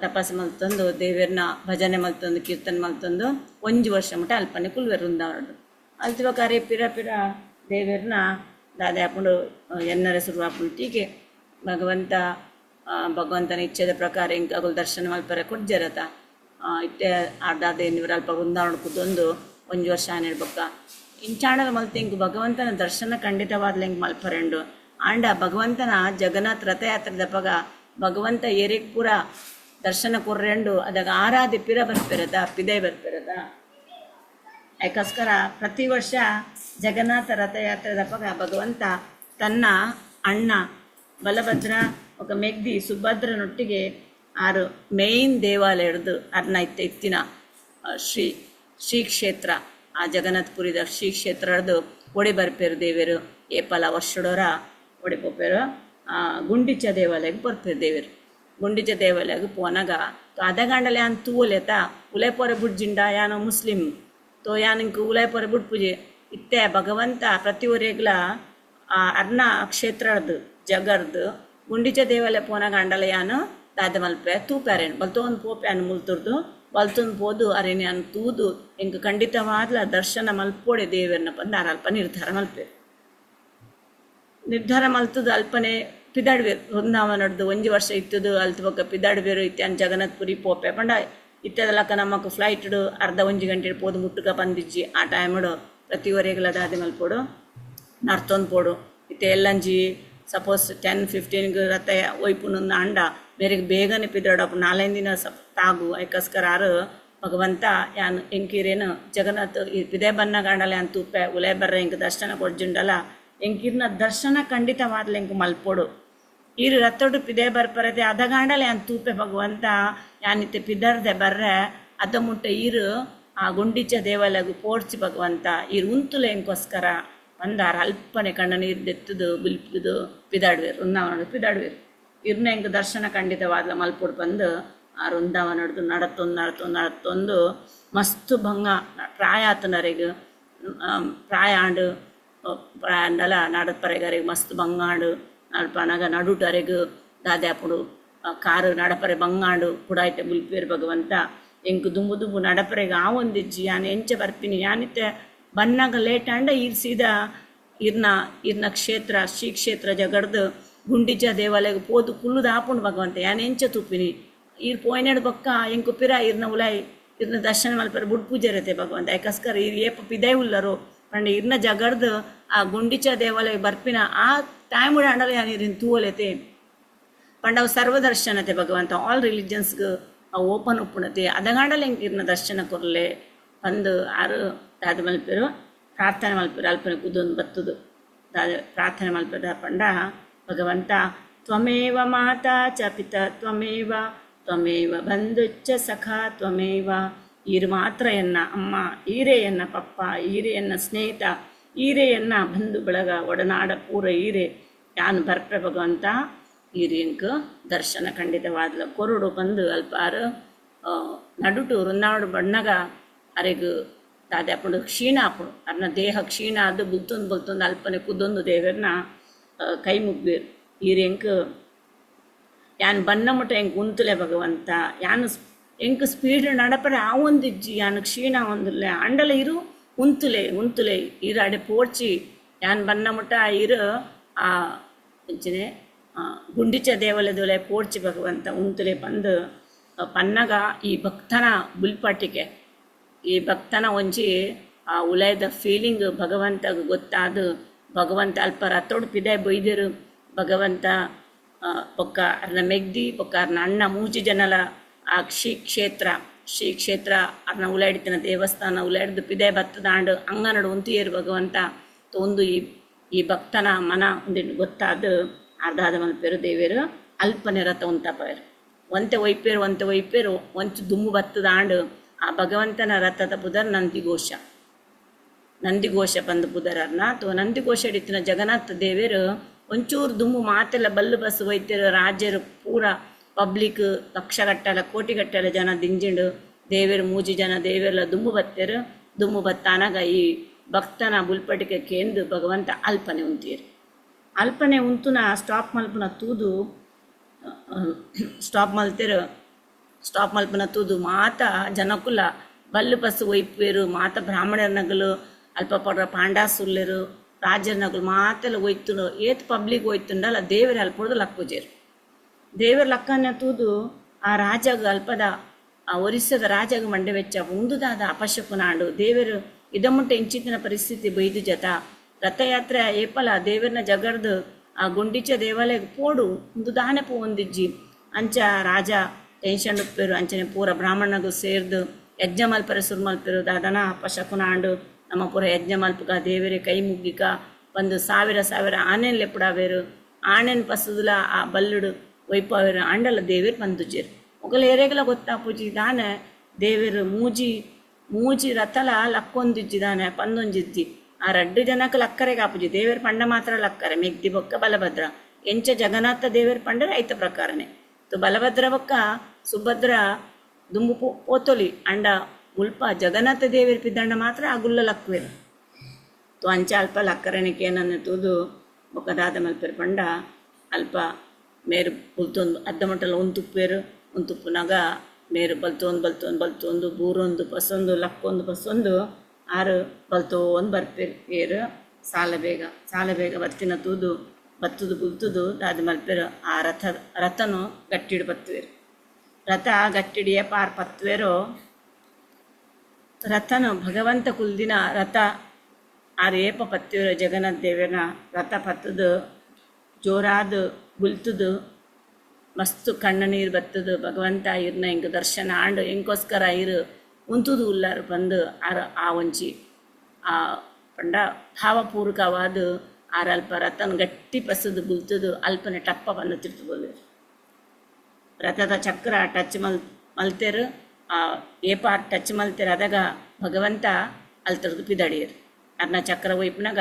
ತಪಸ್ಸು ಮಲ್ತಂದು ದೇವರನ್ನ ಭಜನೆ ಮಲ್ತಂದು ಕೀರ್ತನೆ ಮಲ್ತಂದು ಒಂಜು ವರ್ಷ ಮಟ್ಟ ಅಲ್ಪನೆ ಕುಲ್ವೇರು ವೃಂದಾವನಡು ಅಲ್ತಿವ ಕರೆ ಪಿರ ಪಿರ ದೇವರನ್ನ ದಾದೆ ಹಾಕೊಂಡು ಎನ್ನರೆ ಶುರು ಹಾಕೊಂಡು ಟೀಕೆ ಭಗವಂತನ ಇಚ್ಛೆದ ಪ್ರಕಾರ ಹಿಂಗೆ ಅಗಲು ದರ್ಶನ ಮಲ್ಪರೆ ಕೊಡ್ಜರತ ಇಟ್ಟೆ ದಾದೆ ನೀವರು ಅಲ್ಪ ವೃಂದಾವನ ಕೂತೊಂದು ಒಂಜು ವರ್ಷ ಹೇಳ್ಬೇಕ ಇಂಚಾಣದ ಮಲ್ತಿ ಹಿಂಗೆ ಭಗವಂತನ ದರ್ಶನ ಖಂಡಿತವಾದ್ಲ ಹಿಂಗೆ ಮಲ್ಪರೆಂಡು ಆಂಡ ಭಗವಂತನ ಜಗನ್ನಾಥ್ ರಥಯಾತ್ರದ ಪಗ ಭಗವಂತ ಏರಿಗ್ ಪೂರ ದರ್ಶನ ಕೊರ್ರೆಂಡು ಅದಾಗ ಆರಾಧಿ ಪಿರ ಬರ್ಪಿರದ ಪಿದೆ ಬರ್ಪಿರದ ಯಾಕೋಸ್ಕರ ಪ್ರತಿ ವರ್ಷ ಜಗನ್ನಾಥ ರಥಯಾತ್ರೆದ ಪಗ ಭಗವಂತ ತನ್ನ ಅಣ್ಣ ಬಲಭದ್ರ ఒక ಮೆಗ್ದಿ ಸುಭದ್ರನೊಟ್ಟಿಗೆ ಆರು ಮೇಯ್ನ್ ದೇವಾಲಯ ಹಿಡಿದು ಅರ್ನ ಇತ್ತಿನ ಶ್ರೀ ಕ್ಷೇತ್ರ ಆ ಜಗನ್ನಾಥ್ಪುರಿದ ಶ್ರೀ ಕ್ಷೇತ್ರ ಹಿಡಿದು ಒಡೆ ಬರ್ಪೇರು ದೇವರು ಏಪಲ ವರ್ಷಡೋರ ಒಡೆ ಪೋಪೇರು ಗುಂಡಿಚ ದೇವಾಲಯಕ್ಕೆ ಬರ್ಪೇರು ದೇವರು ಗುಂಡಿಚ ದೇವಾಲಯಕ್ಕೆ ಪೋನಾಗ ಅದಗಂಡಲೆ ಅಂತ ತೂಲೆತ ಉಲೈಪೊರೆ ಬುಡ್ಜಿಂಡ ಯಾನೋ ಮುಸ್ಲಿಂ ತೋ ಯಾನಿಂಕ್ ಉಲೈಪೊರೆ ಬುಡ್ ಪೂಜೆ ಇತ್ತೆ ಭಗವಂತ ಪ್ರತಿ ಒರೆಗ್ಲ ಅರ್ನ ಕ್ಷೇತ್ರದ್ದು ಜಗರ್ದು ಗುಂಡಿಚ ದೇವಾಲಯ ಪೋನಾಗ ಅಂಡಲೆ ಯಾನು ದಾದ ಮಲ್ಪೆ ತೂಪ್ಯಾರೇನು ಬಲ್ತೊಂದು ಪೋಪ್ಯಾನು ಮುಲ್ತುರ್ದು ಬಲ್ತೊಂದು ಪೋದು ಅರೇನೆ ಅನ್ ತೂದು ಹಿಂಗೆ ಖಂಡಿತವಾದ್ಲ ದರ್ಶನ ಮಲ್ಪೋಡೆ ದೇವರನ್ನ ಬಂದು ಅಲ್ಪ ನಿರ್ಧಾರ ಮಲ್ಪೆ ನಿರ್ಧಾರ ಮಲ್ತದ್ದು ಅಲ್ಪನೆ ಪಿದಾಡ್ವೇರು ವೃಂದಾವನಡ್ದು ಒಂಜು ವರ್ಷ ಇತ್ತದು ಅಲ್ತವಕ್ಕ ಪಿದಾಡ್ವೇರು ಇತ್ಯಾನ್ ಜಗನ್ನಾಥ್ಪುರಿ ಪೋಪೆ ಪಂಡ ಇತ್ತದಲಕ್ಕ ನಮ್ಮಕ್ಕ ಫ್ಲೈಟ್ಡು ಅರ್ಧ ಒಂಜು ಗಂಟೆ ಪೋದು ಮುಟ್ಟುಕ ಬಂದಿಜ್ಜಿ ಆ ಟೈಮಡು ಪ್ರತಿವರೆಗಳ ದಾದೆ ಮಲ್ಪೋಡು ನರ್ತೊಂದು ಪೋಡು ಇತ್ತೆ ಎಲ್ಲಂಜಿ ಸಪೋಸ್ 10-15 ರಥ ಒಯ್ಪುನೊಂದು ಅಂಡ ಮೇರೆಗೆ ಬೇಗನೆ ಪಿದಾಡಪ್ಪ 4 ದಿನ ತಾಗು ಯಾಕೋಸ್ಕರ ಭಗವಂತ ಯಾನ್ ಎಂಕಿರೇನು ಜಗನ್ನಾಥ್ ಪಿದೆ ಬನ್ನ ಕಾಂಡಲೆ ಅಂತ ತುಪ್ಪೆ ಉಲೆ ಬರ್ರೆ ಇಂಕ ದರ್ಶನ ಕೊಡ್ಜುಂಡಲ್ಲ ಎಂಕಿರ್ನ ದರ್ಶನ ಖಂಡಿತವಾದ್ಲ ಇಂಕ ಮಲ್ಪೋಡು ಈರು ರತ್ತೊಡು ಪಿದೆ ಬರ್ಪರತೆ ಅದಗಾಂಡಲೆ ಅಂತ ತೂಪೆ ಭಗವಂತ ಯಾನಿತ್ತೆ ಪಿದರ್ದೆ ಬರ್ರೆ ಅದ ಮುಟ್ಟೆ ಈರು ಆ ಗುಂಡಿಚ ದೇವಾಲಯಗೂ ಪೋಡ್ಸಿ ಭಗವಂತ ಈರು ಉಂತುಲೆ ಎಂಕೋಸ್ಕರ ಒಂದಾರ ಅಲ್ಪನೆ ಕಣ್ಣ ನೀರು ದೆತ್ತದು ಬಿಲ್ಪದು ಪಿದಾಡ್ವೇರು ವೃಂದಾವನ ಪಿದಾಡ್ವೇರು ಇರ್ನ ಹೆಂಗೆ ದರ್ಶನ ಖಂಡಿತವಾದ್ಲ ಮಲ್ಪೋಡು ಬಂದು ಆ ವೃಂದಾವನಡ್ದು ನಡತ್ತೊಂದು ಮಸ್ತು ಭಂಗ ಪ್ರಾಯ ಆತನರಿಗೆ ಪ್ರಾಯಾಂಡಲ ನಡಪರೆಗರಿಗೆ ಮಸ್ತ್ ಬಂಗಾಡು ನಡ್ಪನಗ ನಡುಟರೆಗೆ ದಾದೆ ಅಪ್ಪಡು ಕಾರು ನಡಪರೆ ಬಂಗಾಡು ಕುಡಾಯ್ತೆ ಬುಲ್ಪೇರು ಭಗವಂತ ಎಂಕು ದುಂಬು ನಡಪರೆಗೆ ಆ ಒಂದಿಜ್ಜಿ ಯಾನು ಎಂಚ ಬರ್ತೀನಿ ಯಾನಿತ್ತೆ ಬನ್ನಾಗ ಲೇಟ್ ಆಂಡ ಈರ್ ಸೀದಾ ಇರ್ನ ಕ್ಷೇತ್ರ ಶ್ರೀ ಕ್ಷೇತ್ರ ಜಗಡ್ದು ಗುಂಡಿಚ ದೇವಾಲಯಕ್ಕೆ ಪೋದು ಕುಲ್ಲುದು ಆಪುಂಡು ಭಗವಂತ ಯಾನು ಎಂಚ ತುಪ್ಪಿನಿ ಈರ್ ಪೋಯ್ನೆಡು ಬೊಕ್ಕ ಎಂಕು ಪಿರ ಇರ್ನ ಉಲಾಯ್ ಇರ್ನ ದರ್ಶನ ಮಲ್ಪರೆ ಬುಡ್ ಪೂಜೆ ಇರತ್ತೆ ಭಗವಂತ ಯಾಕೋಸ್ಕರ ಈರ್ ಏಪ ಪಿದೇ ಉಲ್ಲರು ಪಂಡ ಇರ್ನ ಜಗಡ್ದು ಆ ಗುಂಡಿಚ ದೇವಾಲಯ ಬರ್ಪಿನ ಆ ಟೈಮ್ ಆಂಡಲ ಯಾನು ಇರಿನ ತೂವಲೆತೆ ಪಂಡ ಅವು ಸರ್ವದರ್ಶನತೆ ಭಗವಂತ ಆಲ್ ರಿಲಿಜನ್ಸ್ಗೆ ಅವು ಓಪನ್ ಉಪ್ಪುಣತೆ ಅದಗಾಂಡಲೆ ಹೆಂಗೆ ಇರ್ನ ದರ್ಶನ ಕೊರಲೆ ಬಂದು ಆರು ದಾದ ಮಲ್ಪೇರು ಪ್ರಾರ್ಥನೆ ಮಲ್ಪೇರು ಅಲ್ಪನೆ ಕುದೊಂದು ಬತ್ತದು ದಾದ ಪ್ರಾರ್ಥನೆ ಮಲ್ಪದ ಪಂಡ ಭಗವಂತ ತ್ವಮೇವ ಮಾತಾ ಚ ಪಿತ ತ್ವಮೇವ ಬಂಧುಚ್ಚ ಸಖ ತ್ವಮೇವ ಈರು ಮಾತ್ರ ಎನ್ನ ಅಮ್ಮ ಈರೇ ಎನ್ನ ಪಪ್ಪ ಈರೇ ಎನ್ನ ಸ್ನೇಹಿತ ಈರೇ ಎನ್ನ ಬಂಧು ಬಳಗ ಒಡನಾಡ ಪೂರ ಈರೇ ಯಾನು ಬರ್ಪೆ ಭಗವಂತ ಈರಿಂಕ ದರ್ಶನ ಖಂಡಿತವಾದ್ಲ ಕೊರಡು ಬಂದು ಅಲ್ಪಾರು ನಡುಟು ವೃಂದಾವನ ಬಣ್ಣಗ ಅರೆಗು ದಾದೆ ಅಪ್ಪಡು ಕ್ಷೀಣ ಅಪ್ಪಡು ಅರ್ನ ದೇಹ ಕ್ಷೀಣ ಅದು ಬುಲ್ತೊಂದು ಅಲ್ಪನೆ ಕುದೊಂದು ದೇವರನ್ನ ಕೈ ಮುಗ್ಬೇರು ಈರೆಂಕ ಯಾನು ಬನ್ನ ಮುಟ್ಟ ಹೆಂಗೆ ಉಂತುಲೆ ಭಗವಂತ ಯಾನು ಎಂಕ್ ಸ್ಪೀಡ್ ನಡಪರೆ ಆ ಒಂದಿಜ್ಜಿ ಯಾನು ಕ್ಷೀಣ ಒಂದಿಲ್ಲ ಅಂಡಲ ಇರು ಉಂತುಲೆ ಈರಾಡೆ ಪೋಡ್ಚಿ ಯಾನ್ ಬನ್ನ ಮುಟ್ಟ ಇರು ಆ ಅಂಚನೆ ಗುಂಡಿಚ ದೇವಾಲಯದೊಲೆ ಪೋಡ್ಚಿ ಭಗವಂತ ಉಂತುಲೆ ಬಂದು ಪನ್ನಗ ಈ ಭಕ್ತನ ಬುಲ್ಪಟ್ಟಿಗೆ ಈ ಭಕ್ತನ ಒಂಜಿ ಆ ಉಲಯದ ಫೀಲಿಂಗ್ ಭಗವಂತಗೆ ಗೊತ್ತಾದು ಭಗವಂತ ಅಲ್ಪ ರತ್ತೋಡು ಪಿದೆ ಬೈದಿರು ಭಗವಂತ ಬೊಕ್ಕ ಅರ್ನ ಮೆಗ್ದಿ ಬೊಕ್ಕ ಅರ್ನ ಅಣ್ಣ ಮೂಜಿ ಜನಲ ಆ ಶ್ರೀ ಕ್ಷೇತ್ರ ಅರ್ನ ಉಲಾಡಿತಿನ ದೇವಸ್ಥಾನ ಉಲಾಡಿದು ಪಿದೆ ಬತ್ತದಾಂಡು ಅಂಗನಡು ಉಂತಿಯರು ಭಗವಂತ ತೊಂದು ಈ ಭಕ್ತನ ಮನ ಒಂದಿನ ಗೊತ್ತಾದು ಅರ್ಧಾದ ಮಲ್ಪೇರು ದೇವೇರು ಅಲ್ಪನೆ ರಥ ಉಂತಪೇರು ಒಂತೆ ಒಯ್ಪೇರು ಒಂಚು ದುಮ್ಮು ಬತ್ತದಾಂಡು ಆ ಭಗವಂತನ ರಥದ ಪುದರ್ ನಂದಿಘೋಷ ಬಂದು ಪುದರನ್ನ ಅಥವಾ ನಂದಿಘೋಷ ಹಿಡಿತಿನ ಜಗನ್ನಾಥ ದೇವೇರು ಒಂಚೂರು ದುಮ್ಮು ಮಾತೆಲ್ಲ ಬಲ್ಲು ಬಸ್ ಒಯ್ತಿರು ರಾಜ್ಯರು ಪೂರ ಪಬ್ಲಿಕ್ ಲಕ್ಷಗಟ್ಟಲೆ ಕೋಟಿಗಟ್ಟಲೆ ಜನ ದಿಂಜಿಂಡು ದೇವೇರು ಮೂಜಿ ಜನ ದೇವೇರೆಲ್ಲ ದುಮ್ಮು ಬತ್ತಾನಾಗ ಈ ಭಕ್ತನ ಬುಲ್ಪಟಿಕೆ ಕೇಂದು ಭಗವಂತ ಅಲ್ಪನೆ ಉಂತೀರು ಅಲ್ಪನೆ ಉಂತುನ ಸ್ಟಾಪ್ ಮಲ್ಪನ ತೂದು ಮಾತ ಜನಕುಲ ಬಲ್ಲು ಬಸ್ ಒಯ್ಪೇರು ಮಾತ ಬ್ರಾಹ್ಮಣರ ನಗಲು ಅಲ್ಪ ಪಡ್ರ ಪಾಂಡಾಸುಲ್ಲೆರು ರಾಜರ ನಗಲು ಮಾತೆಲ್ಲ ಒಯ್ತು ಏತ್ ಪಬ್ಲಿಕ್ ಒಯ್ತುಂಡಲ್ಲ ದೇವರ ಅಲ್ಪಡ್ದು ಲಕ್ಕುಜೇರು ದೇವರ ಲಕ್ಕನ್ನ ತೂದು ಆ ರಾಜಗ ಅಲ್ಪದ ಆ ಒರಿಸ್ಸದ ರಾಜಗ ಮಂಡೆ ವೆಚ್ಚ ಉಂದುದಾದ ಅಪಶಕುನಾಂಡು ದೇವರು ಇದಮುಂಟೆ ಇಂಚಿತ್ತಿನ ಪರಿಸ್ಥಿತಿ ಬೈದು ಜತ ರಥಯಾತ್ರೆ ಏಪಲ ದೇವರನ ಜಗರ್ದು ಆ ಗುಂಡಿಚ ದೇವಾಲಯ ಪೋಡು ಒಂದು ದಾನೆ ಒಂದಿಜ್ಜಿ ಅಂಚ ರಾಜ ಟೆನ್ಷನ್ ಉಪ್ಪೇರು ಅಂಚನೆ ಪೂರ ಬ್ರಾಹ್ಮಣಗೂ ಸೇರ್ದು ಯಜ್ಞ ಮಲ್ಪರೆ ಸುರು ಮಲ್ಪೇರು ದಾದನ ಅಪಶಕುನಾಂಡು ನಮ್ಮ ಪೂರ ಯಜ್ಞ ಮಲ್ಪಗ ದೇವರೇ ಕೈ ಮುಗ್ಗಿಕ ಒಂದು ಸಾವಿರ ಆನೆನ್ ಲೆಪ್ಪಡಾವೇರು ಆನೆನ್ ಪಸದುಲ ಆ ಬಲ್ಲುಡು ಒಯ್ಪವೇರು ಅಂಡಲ ದೇವೇರು ಬಂದುಜೇರು ఒకళ్ళు ఏరేగల ಗೊತ್ತಾ ಪೂಜಿ ದಾನೆ ದೇವರು ಮೂಜಿ ರಥಲ ಲಕ್ಕೊಂದಿಜ್ಜಿದಾನೆ ಪಂದೊಂಜಿದ್ದಿ ಆ 2 ಜನಕ್ಕೆ ಲಕ್ಕರೆ ಕಾಪುಜಿ ದೇವರ ಪಂಡ ಮಾತ್ರ ಲಕ್ಕರೆ ಮೆಗ್ದಿ ಬೊಕ್ಕ ಬಲಭದ್ರ ಎಂಚ ಜಗನ್ನಾಥ ದೇವರ ಪಂಡ ರೈತ ಪ್ರಕಾರನೆ ತು ಬಲಭದ್ರ ಬೊಕ್ಕ ಸುಭದ್ರ ದುಂಬು ಪೋತೊಲಿ ಅಂಡ ಮುಲ್ಪ ಜಗನ್ನಾಥ ದೇವರ ಪಿದ್ದಂಡ ಮಾತ್ರ ಆ ಗುಲ್ಲ ಲಕ್ಕುವೆರು ತು ಅಂಚ ಅಲ್ಪ ಲಕ್ಕರೆನಿಕೆ ಏನನ್ನು ತೂದು ಬೊಕ್ಕದಾದ ಮಲ್ಪೇರು ಪಂಡ ಅಲ್ಪ ಮೇರು ಪುಲ್ತೊಂದು ಅರ್ಧ ಮಟ್ಟಲ ಉಂತುಪ್ಪುನಾಗ ಮೇರು ಬಲ್ತೊಂದು ಬೂರೊಂದು ಪಸೊಂದು ಲಕ್ಕೊಂದು ಪಸೊಂದು ಆರು ಬಲ್ತೋಂದು ಬರ್ಪೇರು ಏರು ಸಾಲ ಬೇಗ ಬತ್ತಿನ ತೂದು ಬತ್ತುದು ಬುಲ್ತುದು ದಾದ ಮಲ್ಪೇರು ಆ ರಥನು ಗಟ್ಟಿಡು ಬತ್ತುವೇರು ರಥ ಗಟ್ಟಿಡಿಯ ಪಾರ್ ಪತ್ತುವೇರೋ ರಥನು ಭಗವಂತ ಕುಲ್ದಿನ ರಥ ಆರು ಏಪ ಪತ್ತುವೇರೋ ಜಗನ್ನಾಥ ದೇವನ ರಥ ಪತ್ತದು ಜೋರಾದು ಬುಲ್ತುದು ಮಸ್ತು ಕಣ್ಣ ನೀರು ಬತ್ತದು ಭಗವಂತ ಇರ್ನ ಹಿಂಗೆ ದರ್ಶನ ಆಂಡು ಹೆಂಗೋಸ್ಕರ ಇರು ಉಂತುದು ಉಲ್ಲಾರು ಬಂದು ಆ ಒಂಚಿ ಆ ಪಂಡ ಭಾವಪೂರ್ವಕವಾದ ಅಲ್ಪ ರಥನ ಗಟ್ಟಿ ಪಸದು ಬುಲ್ತದು ಅಲ್ಪನೆ ಟಪ್ಪ ಬಂದು ತಿರ್ತು ರಥದ ಚಕ್ರ ಟಚ್ ಮಲ್ತೇರು ಆ ಏಪಾರ್ ಟಚ್ ಮಲ್ತೇರು ಅದಾಗ ಭಗವಂತ ಅಲ್ತರದು ಪಿದಡಿಯರು ಅದನ್ನ ಚಕ್ರ ಒಯ್ಪಿನಾಗ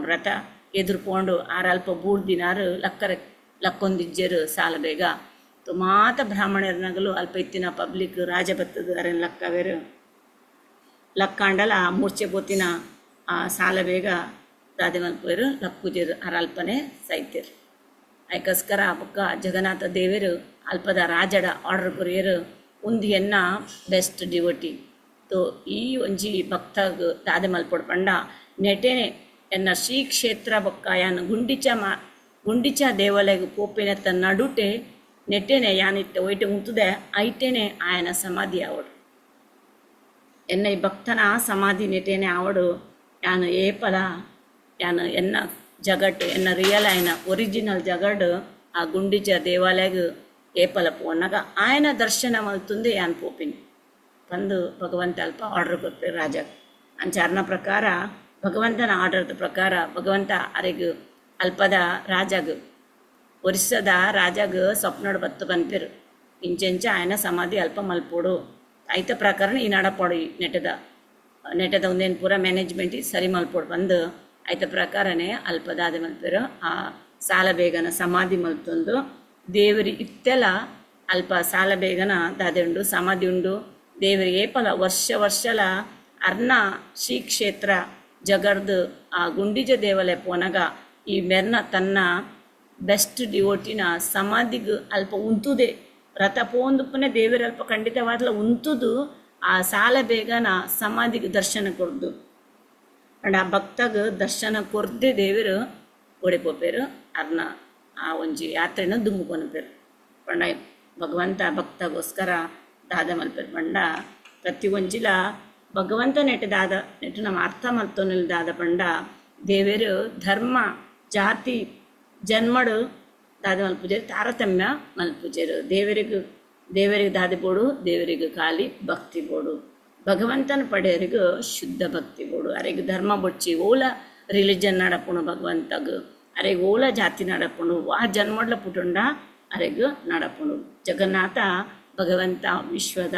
ರಥ ಎದುರ್ಕೊಂಡು ಅಲ್ಪ ಬೂರ್ದಿನಾರು ಲಕ್ಕೊಂದಿಜ್ಜರು ಸಾಲ ಬೇಗ ಮಾತ ಬ್ರಾಹ್ಮಣರ ನಗಲು ಅಲ್ಪ ಇತ್ತಿನ ಪಬ್ಲಿಕ್ ರಾಜ ಬತ್ತದು ಅರೇನು ಲಕ್ಕವೇರು ಲಕ್ಕಾಂಡಲ ಮೂರ್ಛೆ ಬೋತಿನ ಆ ಸಾಲ ಬೇಗ ದಾದೆ ಮಲ್ಪೇರು ಲಕ್ಕುಜರು ಅಲ್ಪನೆ ಸೈತೇರು ಐಕೋಸ್ಕರ ಬೊಕ್ಕ ಜಗನ್ನಾಥ ದೇವರು ಅಲ್ಪದ ರಾಜಡ ಆರ್ಡರ್ ಕೊರಿಯರು ಉಂದು ಎನ್ನ ಬೆಸ್ಟ್ ಡಿವೋಟಿ ತೋ ಈ ಒಂಜಿ ಭಕ್ತಗ ದಾದೆ ಮಲ್ಪೊಡು ಪಂಡ ನೆಟೆನೆ ಎನ್ನ ಶ್ರೀ ಕ್ಷೇತ್ರ ಬೊಕ್ಕ ಯಾನು ಗುಂಡಿಚ ದೇವಾಲಯಗ ಪೋಪಿನೆತ್ತ ನಡುಟೆ ನೆಟ್ಟೆನೆ ಯಾನಿಟ್ಟೆ ಒಯ್ಟೆ ಉಂತುದೆ ಐಟೇನೆ ಆಯನ ಸಮಾಧಿ ಆವಡು ಎನ್ನ ಈ ಭಕ್ತನ ಸಮಾಧಿ ನೆಟೇನೆ ಆವಡು ಯಾನು ಏಪಲ ಯಾನು ಎನ್ನ ಜಗಟ್ಟು ಎನ್ನ ರಿಯಲ್ ಆಯ್ನ ಒರಿಜಿನಲ್ ಜಗಡು ಆ ಗುಂಡಿಚ ದೇವಾಲಯಗ ಏಪಲ ಪೋನಾಗ ಆಯನ ದರ್ಶನ ಮಲ್ತುಂದೆ ಯಾನ್ ಪೋಪಿನಿ ಬಂದು ಭಗವಂತ ಅಲ್ಪ ಆರ್ಡರ್ ಕೊಡ್ತೇವೆ ರಾಜ ಅಂಚಾರನ ಪ್ರಕಾರ ಭಗವಂತನ ಆರ್ಡರ್ದ ಪ್ರಕಾರ ಭಗವಂತ ಅರೆಗು ಅಲ್ಪದ ರಾಜಾಗ ಒರಿಸ್ಸದ ರಾಜಾಗ ಸ್ವಪ್ನೋಡು ಬತ್ತು ಬಂದಿರು ಇಂಚೆಂಚ ಆಯನ ಸಮಾಧಿ ಅಲ್ಪ ಮಲ್ಪೋಡು ಐತ ಪ್ರಕಾರ ಈ ನಡಪೋಡು ನೆಟದ ಒಂದೇನು ಪೂರ ಮ್ಯಾನೇಜ್ಮೆಂಟ್ ಸರಿ ಮಲ್ಪೋಡು ಬಂದು ಐತ ಪ್ರಕಾರನೇ ಅಲ್ಪದಾದ ಮಲ್ಪೇರು ಆ ಸಾಲ ಬೇಗನ ಸಮಾಧಿ ಮಲ್ತೊಂದು ದೇವರಿ ಇತ್ತೆಲ್ಲ ಅಲ್ಪ ಸಾಲ ಬೇಗನ ದಾದೆ ಉಂಡು ಸಮಾಧಿ ಉಂಡು ದೇವರಿ ಏಪಲ ವರ್ಷಲ ಅರ್ನ ಶ್ರೀ ಕ್ಷೇತ್ರ ಜಗರ್ದು ಆ ಗುಂಡಿಜ ದೇವಾಲಯ ಪೋನಾಗ ಈ ಮೆರ್ನ ತನ್ನ ಬೆಸ್ಟ್ ಡಿವೋಟಿನ ಸಮಾಧಿಗೆ ಅಲ್ಪ ಉಂತುದೆ ರಥ ಪೋಂದುಪ್ಪನೆ ದೇವರ ಅಲ್ಪ ಖಂಡಿತವಾದ್ಲ ಉಂತುದು ಆ ಸಾಲ ಬೇಗನ ಸಮಾಧಿಗೆ ದರ್ಶನ ಕೊಡ್ದು ಅಂಡ್ ಆ ಭಕ್ತಗ ದರ್ಶನ ಕೊರ್ದೆ ದೇವರು ಓಡಿಪೋಪೇರು ಅರ್ನ ಆ ಒಂಜಿ ಯಾತ್ರೆನ ದುಂಬುಕೊನಪೇರು ಪಂಡ ಭಗವಂತ ಭಕ್ತಗೋಸ್ಕರ ದಾದ ಮಲ್ಪೇರು ಪಂಡ ಪ್ರತಿ ಒಂಜಿಲ ಭಗವಂತ ನೆಟ್ಟು ದಾದ ನೆಟ್ಟು ನಮ್ಮ ಅರ್ಥ ಮಲ್ತೊನಿಲ್ ದಾದ ಪಂಡ ದೇವರು ಧರ್ಮ ಜಾತಿ ಜನ್ಮಡು ದಾದ ಮಲ್ಪುಜೇರು ತಾರತಮ್ಯ ಮಲ್ಪುಜೇರು ದೇವರಿಗೆ ದಾದಿ ಬೋಡು ದೇವರಿಗೆ ಖಾಲಿ ಭಕ್ತಿ ಬೋಡು ಭಗವಂತನ ಪಡೆಯರಿಗೂ ಶುದ್ಧ ಭಕ್ತಿ ಬೋಡು ಅರೆಗೆ ಧರ್ಮ ಬೊಚ್ಚಿ ಓಲ ರಿಲಿಜನ್ ನಡಪುಣು ಭಗವಂತಗ ಅರೆಗೆ ಓಲ ಜಾತಿ ನಡಪುಣು ವಾ ಜನ್ಮಡ್ಲ ಪುಟುಂಡ ಅರೆಗೆ ನಡಪುಣು ಜಗನ್ನಾಥ ಭಗವಂತ ವಿಶ್ವದ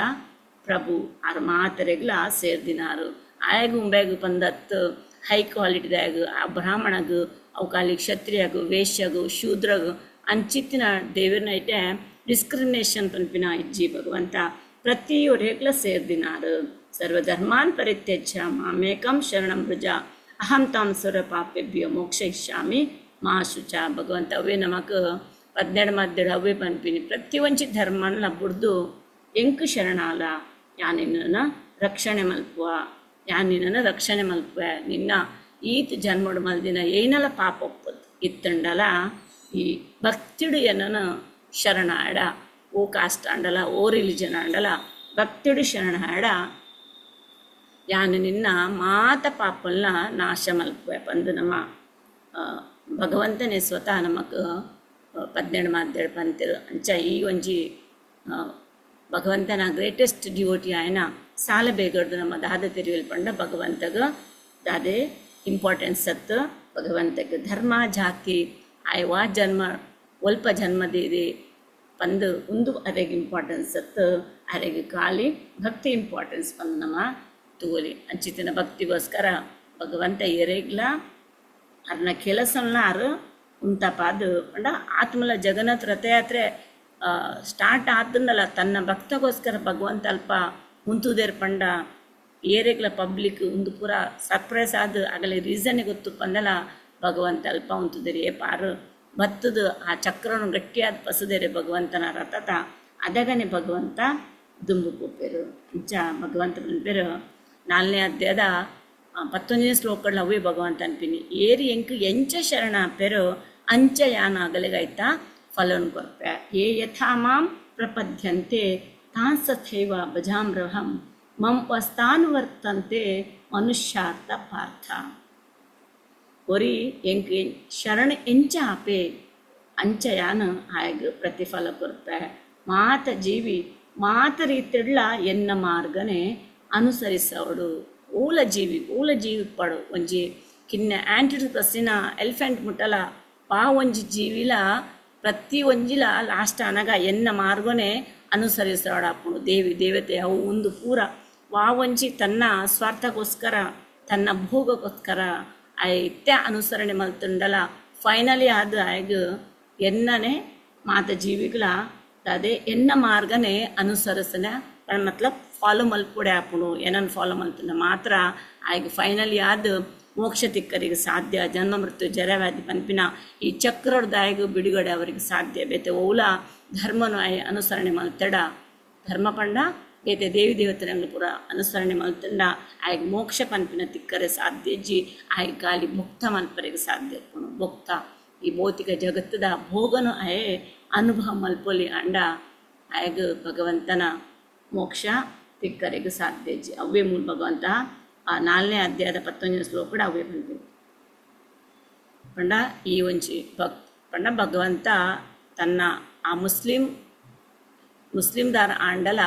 ಪ್ರಭು ಆರು ಮಾತರೆಗ್ಲ ಸೇರ್ದಿನಾರು ಆಯಗು ಉಂಬೆಗು ಪಂದತ್ತು ಹೈ ಕ್ವಾಲಿಟಿದಾಗ ಆ ಬ್ರಾಹ್ಮಣಗು ಅವಕಾಲಿ ಕ್ಷತ್ರಿಯಗು ವೇಶ್ಯಗು ಶೂದ್ರಗು ಅಂಚಿತ್ತಿನ ದೇವರನೈತೆ ಡಿಸ್ಕ್ರಿಮಿನೇಷನ್ ಪನ್ಪಿನ ಇಜ್ಜಿ ಭಗವಂತ ಪ್ರತಿಯೊರೇಗ್ಲ ಸೇರ್ದಿನಾರು ಸರ್ವಧರ್ಮಾನ್ ಪರಿತ್ಯಜ್ಯ ಮಾಮೇಕಂ ಶರಣಂ ಭೃಜ ಅಹಂ ತಾಂ ಸುರ ಪಾಪೇಭ್ಯೋ ಮೋಕ್ಷಯಿಷ್ಯಾಮಿ ಮಾ ಶುಚ ಭಗವಂತ ಅವೇ ನಮಕ್ 12 ಅವೇ ಪನ್ಪಿನಿ ಪ್ರತಿ ಒಂಚಿ ಧರ್ಮನ ಬುಡ್ದು ಎಂಕು ಶರಣಾಲ ಯಾನಿನ ರಕ್ಷಣೆ ಮಲ್ಪುವ ಯಾನಿನ ರಕ್ಷಣೆ ಮಲ್ಪುವ ನಿನ್ನ ಈತ್ ಜನ್ಮಡು ಮಲ್ದಿನ ಏನಲ ಪಾಪ ಒಪ್ಪದು ಇತ್ತಂಡಲ ಈ ಭಕ್ತಿಡು ಏನನ ಶರಣಾಡ ಓ ಕಾಸ್ಟ್ ಅಂಡಲ ಓ ರಿಲಿಜನ್ ಅಂಡಲ ಭಕ್ತಿಡು ಶರಣಾಡ ಯಾನು ನಿನ್ನ ಮಾತ ಪಾಪಲ್ನ ನಾಶ ಮಲ್ಪುವೆ ಪಂದು ನಮ್ಮ ಭಗವಂತನೇ ಸ್ವತಃ ನಮಕ್ 12 ಪಂತಿರು ಅಂಚ ಈ ಒಂಜಿ ಭಗವಂತನ ಗ್ರೇಟೆಸ್ಟ್ ಡಿವೋಟಿ ಆಯ್ನ ಸಾಲ ಬೇಗಡ್ದು ನಮ್ಮ ದಾದ ತೆರಿಯಲ್ ಪಂಡ ಭಗವಂತಗ ದಾದೆ ಇಂಪಾರ್ಟೆನ್ಸ್ ಸತ್ತು ಭಗವಂತಗೆ ಧರ್ಮ ಜಾತಿ ಆಯ್ವಾ ಜನ್ಮ ಒಲ್ಪ ಜನ್ಮದಿದೆ ಪಂದು ಒಂದು ಅರೆಗೆ ಇಂಪಾರ್ಟೆನ್ಸ್ ಸತ್ತು ಅರೆಗೆ ಖಾಲಿ ಭಕ್ತಿ ಇಂಪಾರ್ಟೆನ್ಸ್ ಪಂದು ನಮ್ಮ ತೂಲಿ ಅಂಚಿತಿನ ಭಕ್ತಿಗೋಸ್ಕರ ಭಗವಂತ ಎರೆಗ್ಲ ಅದನ್ನ ಕೆಲಸನ್ನಾರು ಉಂತಪಾದು ಪಂಡ ಆತ್ಮಲ ಜಗನ್ನಾಥ ರಥಯಾತ್ರೆ ಸ್ಟಾರ್ಟ್ ಆದನ್ನಲ್ಲ ತನ್ನ ಭಕ್ತಗೋಸ್ಕರ ಭಗವಂತ ಅಲ್ಪ ಮುಂತುದೇರ್ ಪಂಡ ಏರೆಗ್ಲ ಪಬ್ಲಿಕ್ ಒಂದು ಪೂರ ಸರ್ಪ್ರೈಸ್ ಆದ ಆಗಲೇ ರೀಸನ್ನೇ ಗೊತ್ತು ಪಂದಲ ಭಗವಂತ ಅಲ್ಪ ಉಂತುದೇರಿ ಏ ಪಾರು ಬತ್ತದು ಆ ಚಕ್ರನು ಗಟ್ಟಿಯಾದ ಪಸದೇರೆ ಭಗವಂತನ ರಥತ ಅದಗನೆ ಭಗವಂತ ದುಂಬು ಕೂಪೇರು ಇಂಚ ಭಗವಂತ ಪೇರು 4ನೇ ಅಧ್ಯಾಯದ 11ನೇ ಶ್ಲೋಕಗಳು ಅವೇ ಭಗವಂತ ಅನ್ಪಿನಿ ಏರಿ ಎಂಕು ಎಂಚ ಶರಣ ಪೇರು ಅಂಚ ಯಾನ ಆಗಲೆಗಾಯ್ತಾ ಫಲನ್ ಕೊರ್ಪೆ ಏ ಯಥಾ ಮಾಂ ಪ್ರಪದ್ಯಂತೆ ತಾನ್ ಸಥೈವ ಭಜಾಮ್ರಹಂ ಮಂ ವಸ್ತಾನುವರ್ತಂತೆ ಮನುಷ್ಯಾರ್ಥ ಪಾರ್ಥ ಒರಿ ಎಂಕ್ ಶರಣ ಎಂಚ ಆಪೆ ಅಂಚಯಾನ ಆಯಗ ಪ್ರತಿಫಲ ಕೊರ್ಪೆ ಮಾತ ಜೀವಿ ಮಾತ ರೀತಿಡ್ಲ ಎನ್ನ ಮಾರ್ಗನೆ ಅನುಸರಿಸವಡು ಊಲ ಜೀವಿ ಪಡು ಒಂಜಿ ಕಿನ್ನ ಆಂಟಿಡ್ ಪ್ರಸಿನ ಎಲಿಫೆಂಟ್ ಮುಟ್ಟಲ ಪಾ ಒಂಜಿ ಜೀವಿಲ ಪ್ರತಿ ಒಂಜಿಲ ಲಾಸ್ಟ್ ಅನಗ ಎನ್ನ ಮಾರ್ಗನೆ ಅನುಸರಿಸೋಡಾಪುಣು ದೇವತೆ ಅವು ಒಂದು ಪೂರ ವಾ ಒಂಜಿ ತನ್ನ ಸ್ವಾರ್ಥಕ್ಕೋಸ್ಕರ ತನ್ನ ಭೋಗಕ್ಕೋಸ್ಕರ ಐತ್ಯ ಅನುಸರಣೆ ಮಲ್ತುಂಡಲ ಫೈನಲಿ ಆದ ಆಯ್ಗ ಎನ್ನನೆ ಮಾತ ಜೀವಿಗಳ ಅದೇ ಎನ್ನ ಮಾರ್ಗನೆ ಅನುಸರಿಸನೆ ಮತ್ಲಬ್ ಫಾಲೋ ಮಲ್ಪುಡೆ ಆಪುಣು ಏನನ್ನು ಫಾಲೋ ಮಲ್ತುಂಡ ಮಾತ್ರ ಆಯ್ಗ ಫೈನಲಿ ಆದ ಮೋಕ್ಷ ತಿಕ್ಕರಿಗೆ ಸಾಧ್ಯ ಜನ್ಮ ಮೃತ್ಯು ಜರವ್ಯಾಧಿ ಪನ್ಪಿನ ಈ ಚಕ್ರದಾಯಗ ಬಿಡುಗಡೆ ಅವರಿಗೆ ಸಾಧ್ಯ ಬೇತೆ ಓಲ ಧರ್ಮನು ಅನುಸರಣೆ ಮಲ್ತಡ ಧರ್ಮ ಪಂಡ ಬೇತೆ ದೇವತೆಗಳು ಪೂರ ಅನುಸರಣೆ ಮಲ್ತಂಡ ಆಯ್ಗ ಮೋಕ್ಷ ಪನ್ಪಿನ ತಿಕ್ಕರೆ ಸಾಧ್ಯ ಜಿ ಆಯ್ಗ ಖಾಲಿ ಭುಕ್ತ ಮಲ್ಪರಿಗೆ ಸಾಧ್ಯ ಭುಕ್ತ ಈ ಭೌತಿಕ ಜಗತ್ತದ ಭೋಗನು ಅನುಭವ ಮಲ್ಪೊಲಿ ಅಂಡ ಆಯ್ಗ ಭಗವಂತನ ಮೋಕ್ಷ ತಿಕ್ಕರಿಗೆ ಸಾಧ್ಯ ಜಿ ಅವೇ ಮೂಲ ಭಗವಂತ ಆ 4ನೇ ಅಧ್ಯಾಯದ 11ನೇ ಶ್ಲೋಕ ಕೂಡ ಅವೇ ಬಂದಿವೆ ಪಂಡ ಈ ಒಂಜಿ ಪಂಡ ಭಗವಂತ ತನ್ನ ಆ ಮುಸ್ಲಿಂದಾರ ಆಂಡಲ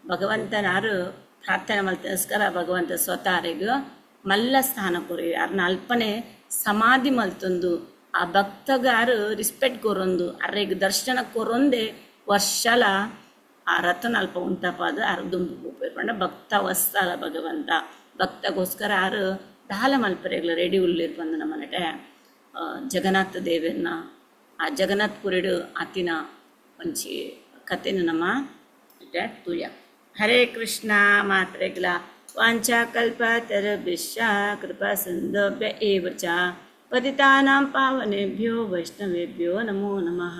ಭಗವಂತನಾರು ಪ್ರಾರ್ಥನೆ ಮಲ್ತಸ್ಕರ ಭಗವಂತ ಸ್ವತಃರಿಗೂ ಮಲ್ಲ ಸ್ಥಾನ ಕೊರಿ ಅರ್ನ ಅಲ್ಪನೆ ಸಮಾಧಿ ಮಲ್ತೊಂದು ಆ ಭಕ್ತಗಾರು ರಿಸ್ಪೆಕ್ಟ್ ಕೊರೊಂದು ಅರ್ರೆಗ್ ದರ್ಶನ ಕೊರೊಂದೆ ವರ್ಷಲ ಆ ರಥನ ಅಲ್ಪ ಉಂಟಪಾದ ಅರ್ದುಂಬು ಪಂಡ ಭಕ್ತ ವಸ್ತಲ ಭಗವಂತ ಭಕ್ತಗೋಸ್ಕರ ಆರು ದಾಲ ಮಲ್ಪರೆಗ್ಲ ರೆಡಿ ಉಳ್ಳಿರ್ ಬಂದು ನಮ್ಮನಟೆ ಜಗನ್ನಾಥ ದೇವರನ್ನ ಆ ಜಗನ್ನಾಥ್ ಪುರಿಡು ಆತಿನ ಒಂಚಿ ಕಥೆನ ನಮ್ಮ ತುಯ ಹರೇ ಕೃಷ್ಣ ಮಾತ್ರೆಗ್ಲ ವಾಂಛಾಕಲ್ಪತರುಭ್ಯಶ್ಚ ಕೃಪಾ ಸಿಂಧುಭ್ಯ ಏವ ಚ ಪತಿತಾನಾಂ ಪಾವನೇಭ್ಯೋ ವೈಷ್ಣವೇಭ್ಯೋ ನಮೋ ನಮಃ.